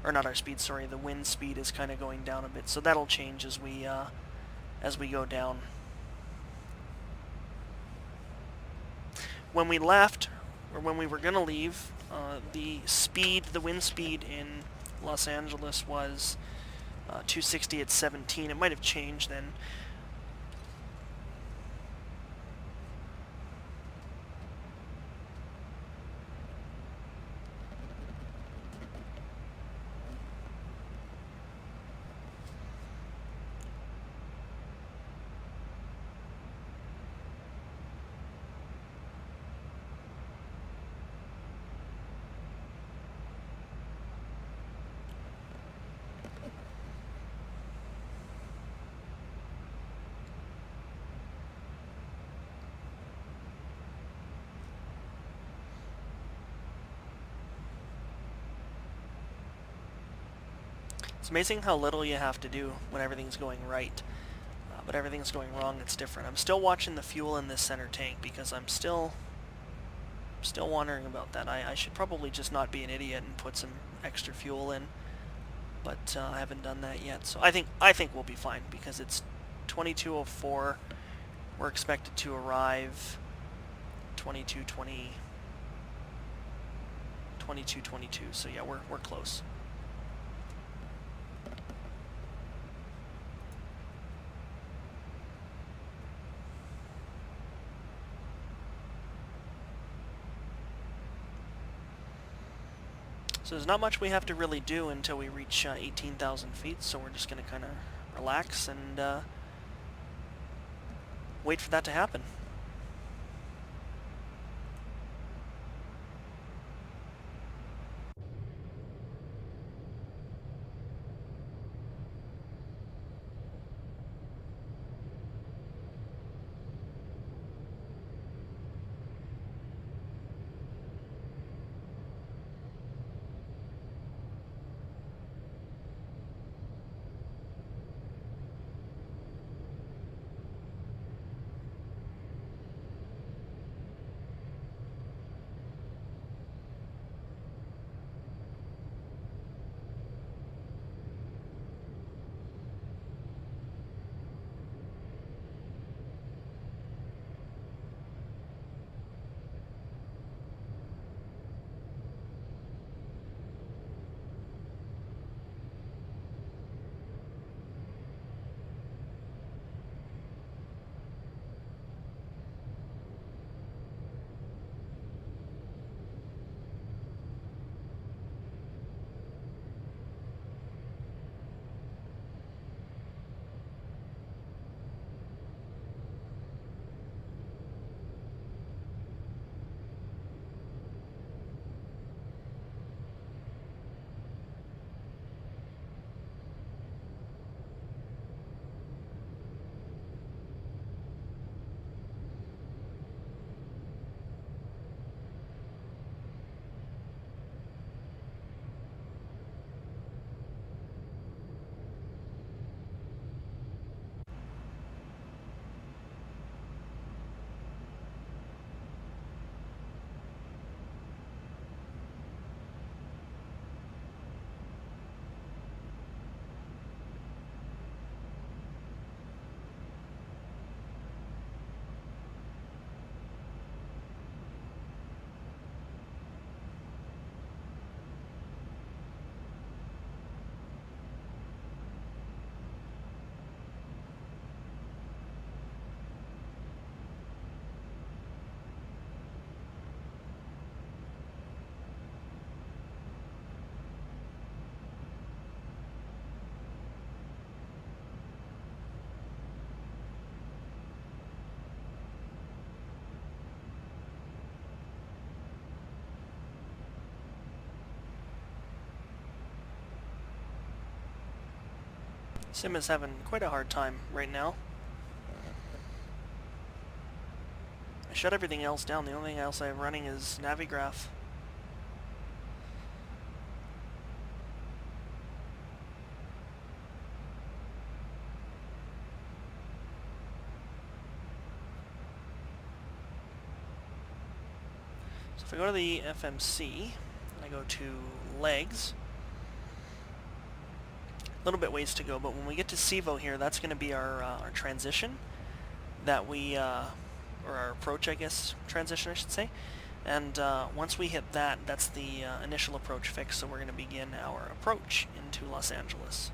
or not our speed, sorry, the wind speed is kind of going down a bit. So that'll change as we go down. When we left, or when we were going to leave, the wind speed in Los Angeles was 260 at 17. It might have changed then. It's amazing how little you have to do when everything's going right. But everything's going wrong, it's different. I'm still watching the fuel in this center tank because I'm still wondering about that. I should probably just not be an idiot and put some extra fuel in, but I haven't done that yet. So I think we'll be fine because it's 22:04. We're expected to arrive 22:22. So yeah, we're close. So there's not much we have to really do until we reach 18,000 feet, so we're just going to kind of relax and wait for that to happen. Sim is having quite a hard time right now. I shut everything else down. The only thing else I have running is Navigraph. So if I go to the FMC, I go to legs, a little bit ways to go, but when we get to Zibo here, that's going to be our transition that we, or our approach, I guess, transition I should say. And once we hit that, that's the initial approach fix, so we're going to begin our approach into Los Angeles.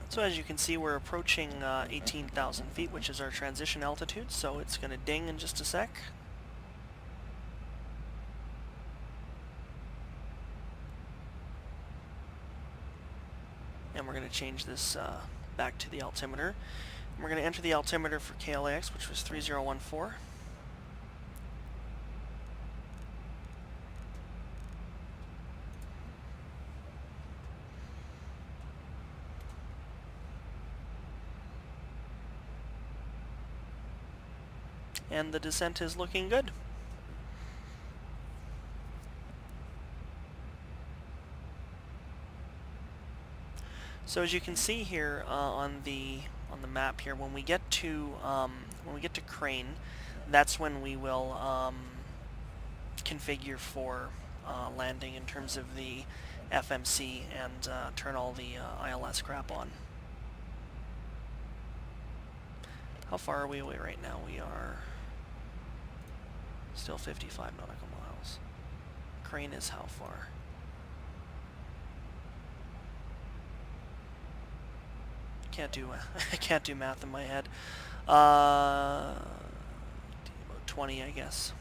So as you can see, we're approaching 18,000 feet, which is our transition altitude, so it's going to ding in just a sec. And we're going to change this back to the altimeter. And we're going to enter the altimeter for KLAX, which was 3014. And the descent is looking good. So as you can see here on the map here, when we get to crane, that's when we will configure for landing in terms of the FMC and turn all the ILS crap on. How far are we away right now? We are Still 55 nautical miles. Crane is how far? Can't do I can't do math in my head. About 20, I guess.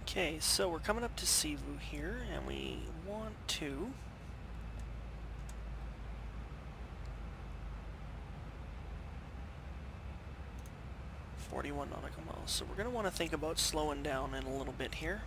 Okay, so we're coming up to Zibo here, and we want to... ...41 nautical miles. So we're going to want to think about slowing down in a little bit here.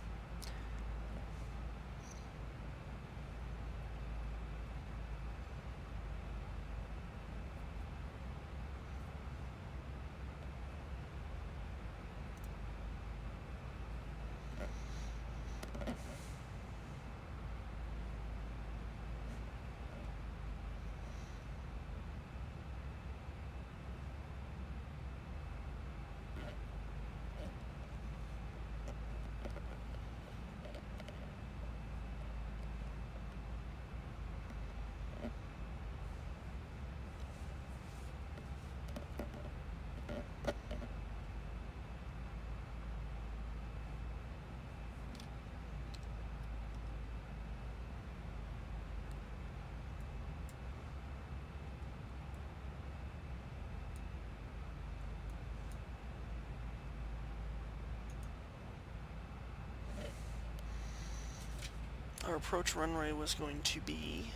Our approach runway was going to be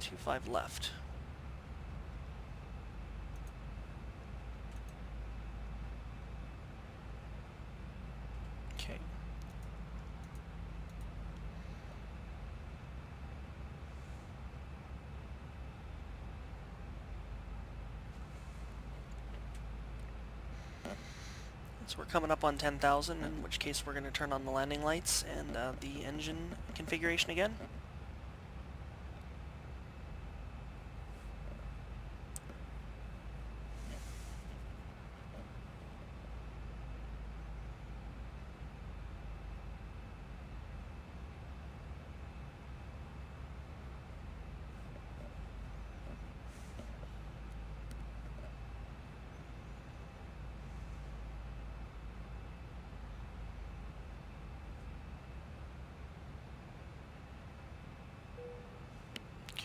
25 left. Okay. So we're coming up on 10,000, in which case we're going to turn on the landing lights and the engine configuration again.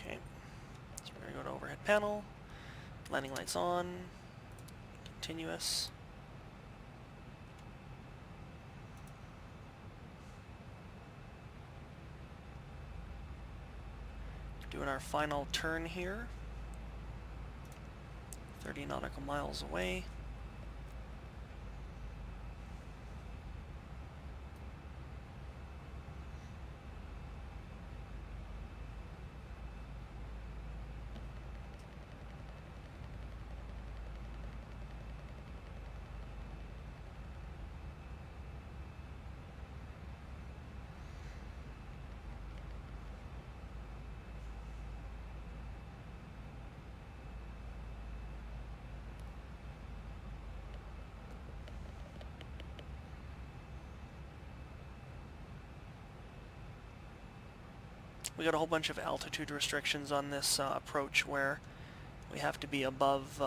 Okay, so we're going to go to overhead panel, landing lights on, continuous. Doing our final turn here. 30 nautical miles away. We got a whole bunch of altitude restrictions on this approach where we have to be above,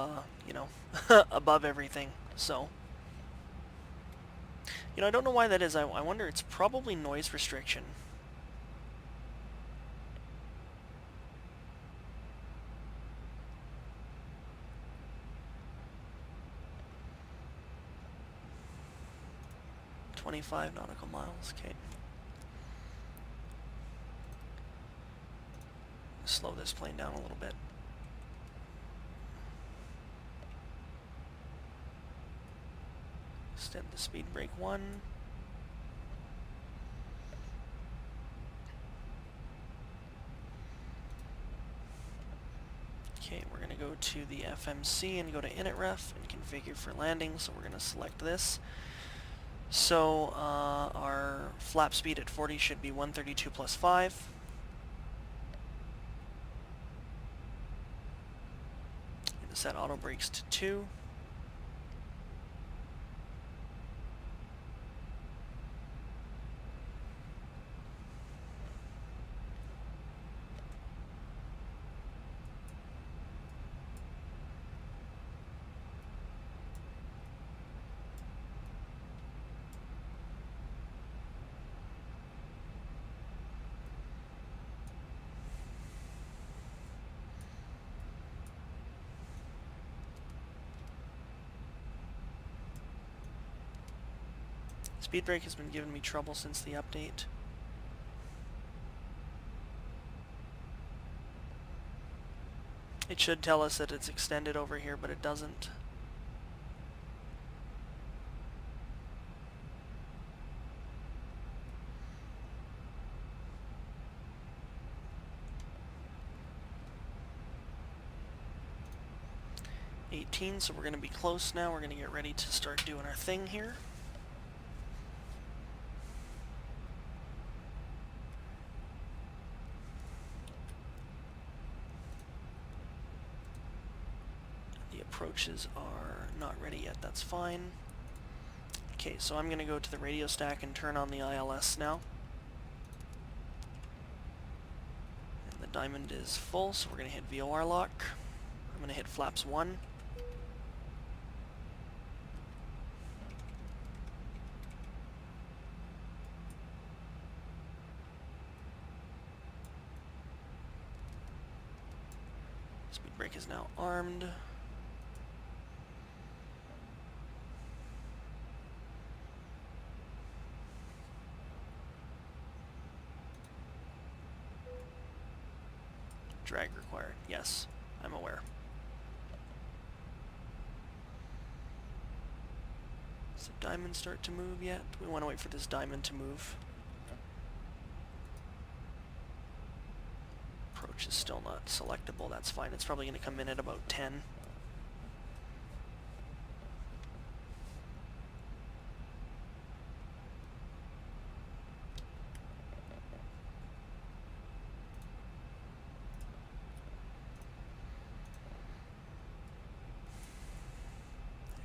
you know, above everything. So, you know, I don't know why that is. I wonder, it's probably noise restriction. "25 nautical miles, okay. Slow this plane down a little bit. Extend the speed brake 1. Okay, we're going to go to the FMC and go to init-ref and configure for landing, so we're going to select this. So our flap speed at 40 should be 132 plus 5. Going to set auto brakes to 2. Speed brake has been giving me trouble since the update. It should tell us that it's extended over here, but it doesn't. So we're going to be close now. We're going to get ready to start doing our thing here. The approaches are not ready yet, that's fine. Okay, so I'm going to go to the radio stack and turn on the ILS now. And the diamond is full, so we're going to hit VOR lock. I'm going to hit flaps 1. Speed brake is now armed. Drag required. Yes, I'm aware. Does the diamond start to move yet? We want to wait for this diamond to move. Approach is still not selectable. That's fine. It's probably going to come in at about 10.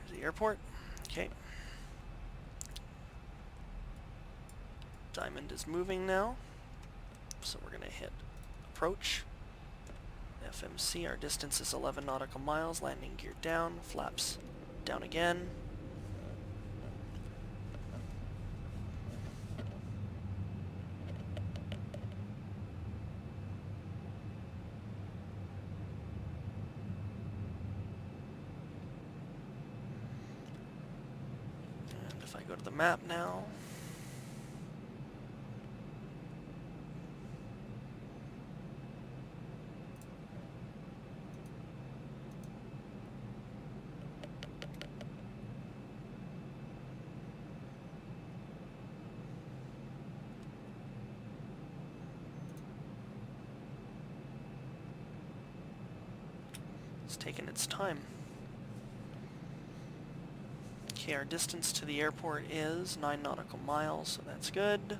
There's the airport. Okay. Diamond is moving now. So we're going to hit approach. FMC, our distance is 11 nautical miles, landing gear down, flaps down again. And if I go to the map now, It's taking its time. Okay, our distance to the airport is 9 nautical miles, so that's good.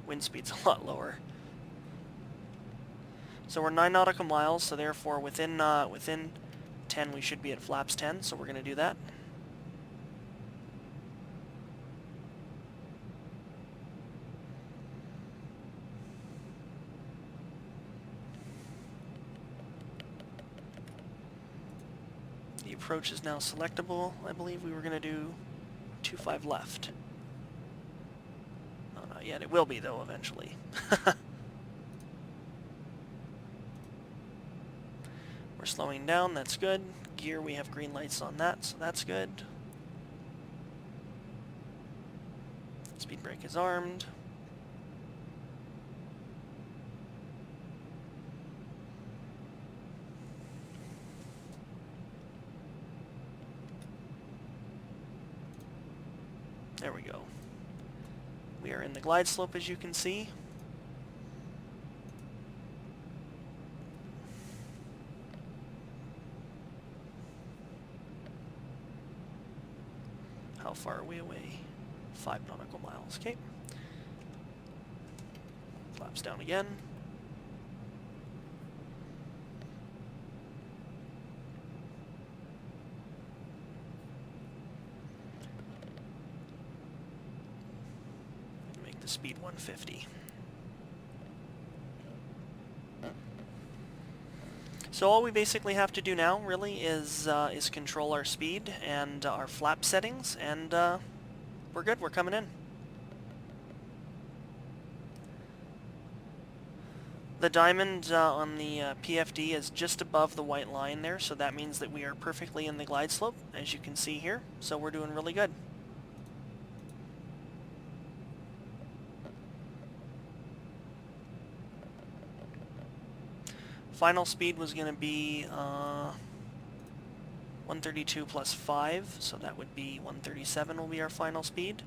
Wind speed's a lot lower. So we're 9 nautical miles, so therefore within 10 we should be at flaps 10, so we're going to do that. The approach is now selectable. I believe we were going to do 25 left. No, not yet. It will be, though, eventually. We're slowing down. That's good. Gear, we have green lights on that, so that's good. Speed brake is armed. There we go. We are in the glide slope, as you can see. How far are we away? 5 nautical miles. Okay. Flaps down again. Make the speed 150. So all we basically have to do now, really, is control our speed and our flap settings, and we're good. We're coming in. The diamond on the PFD is just above the white line there, so that means that we are perfectly in the glide slope, as you can see here. So we're doing really good. Final speed was going to be 132 plus 5, so that would be 137 will be our final speed.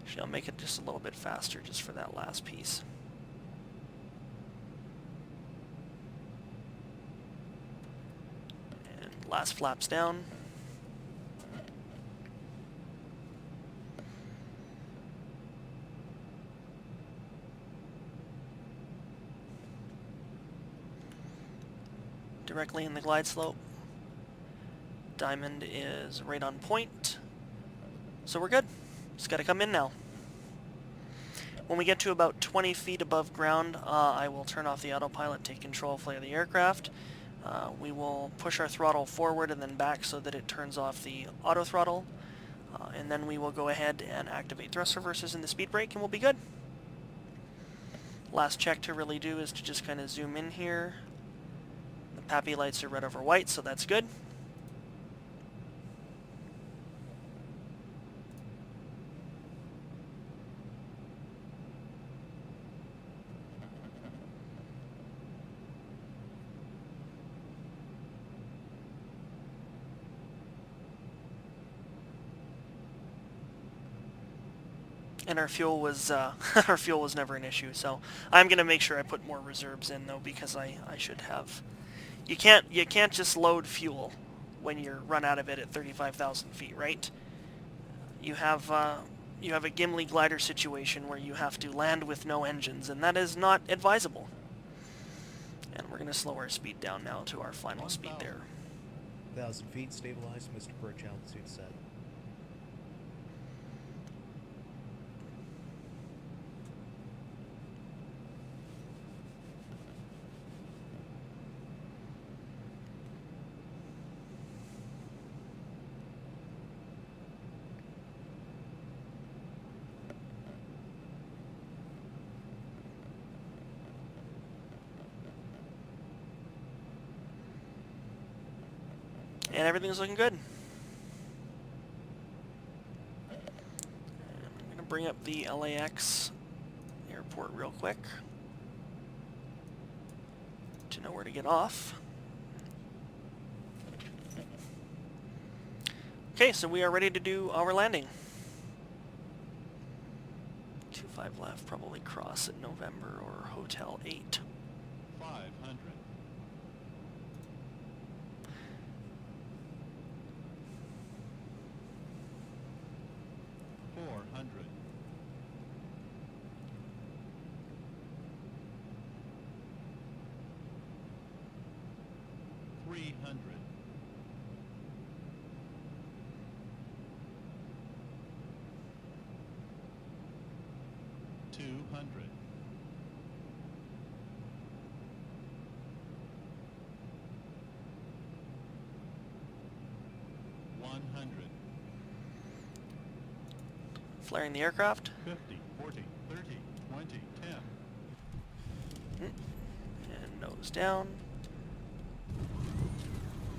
Actually, I'll make it just a little bit faster just for that last piece. And last flaps down. Directly in the glide slope. Diamond is right on point. So we're good. Just got to come in now. When we get to about 20 feet above ground, I will turn off the autopilot, take control, flare the aircraft. We will push our throttle forward and then back so that it turns off the auto throttle. And then we will go ahead and activate thrust reversers in the speed brake and we'll be good. Last check to really do is to just kind of zoom in here. The PAPI lights are red over white, so that's good. And our fuel was never an issue, so I'm gonna make sure I put more reserves in though, because I should have. You can't just load fuel when you're run out of it at 35,000 feet, right? You have a Gimli glider situation where you have to land with no engines, and that is not advisable. And we're gonna slow our speed down now to our final speed there. 1,000 feet, stabilized, Mr. Perch, altitude set. And everything's looking good. And I'm going to bring up the LAX airport real quick to know where to get off. Okay, so we are ready to do our landing. 25 left, probably cross at November or Hotel 8. 500. 400. 300. 200. 100. Flaring the aircraft. 50, 40, 30, 20, 10. And nose down.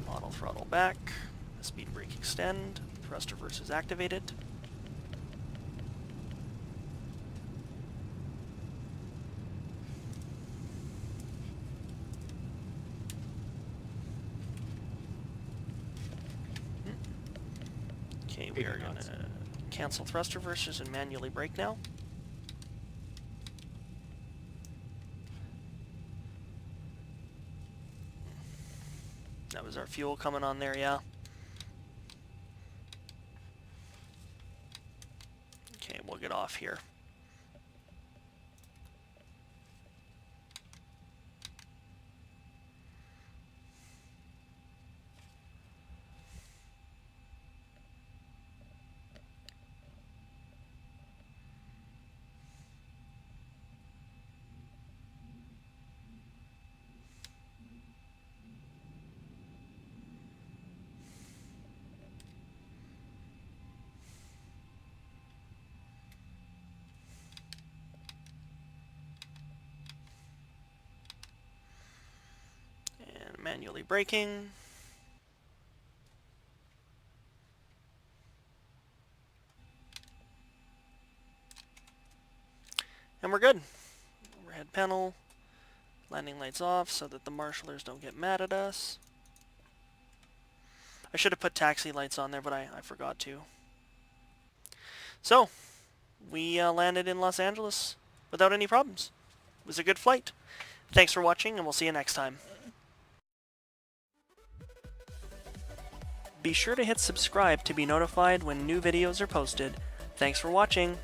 Auto throttle back. Speed brake extend. Thrust reverse activated. Okay, we are going to cancel thrust reversers and manually brake now. That was our fuel coming on there, yeah. Okay, we'll get off here. Manually braking. And we're good. Overhead panel. Landing lights off so that the marshalers don't get mad at us. I should have put taxi lights on there, but I forgot to. So, we landed in Los Angeles without any problems. It was a good flight. Thanks for watching, and we'll see you next time. Be sure to hit subscribe to be notified when new videos are posted. Thanks for watching.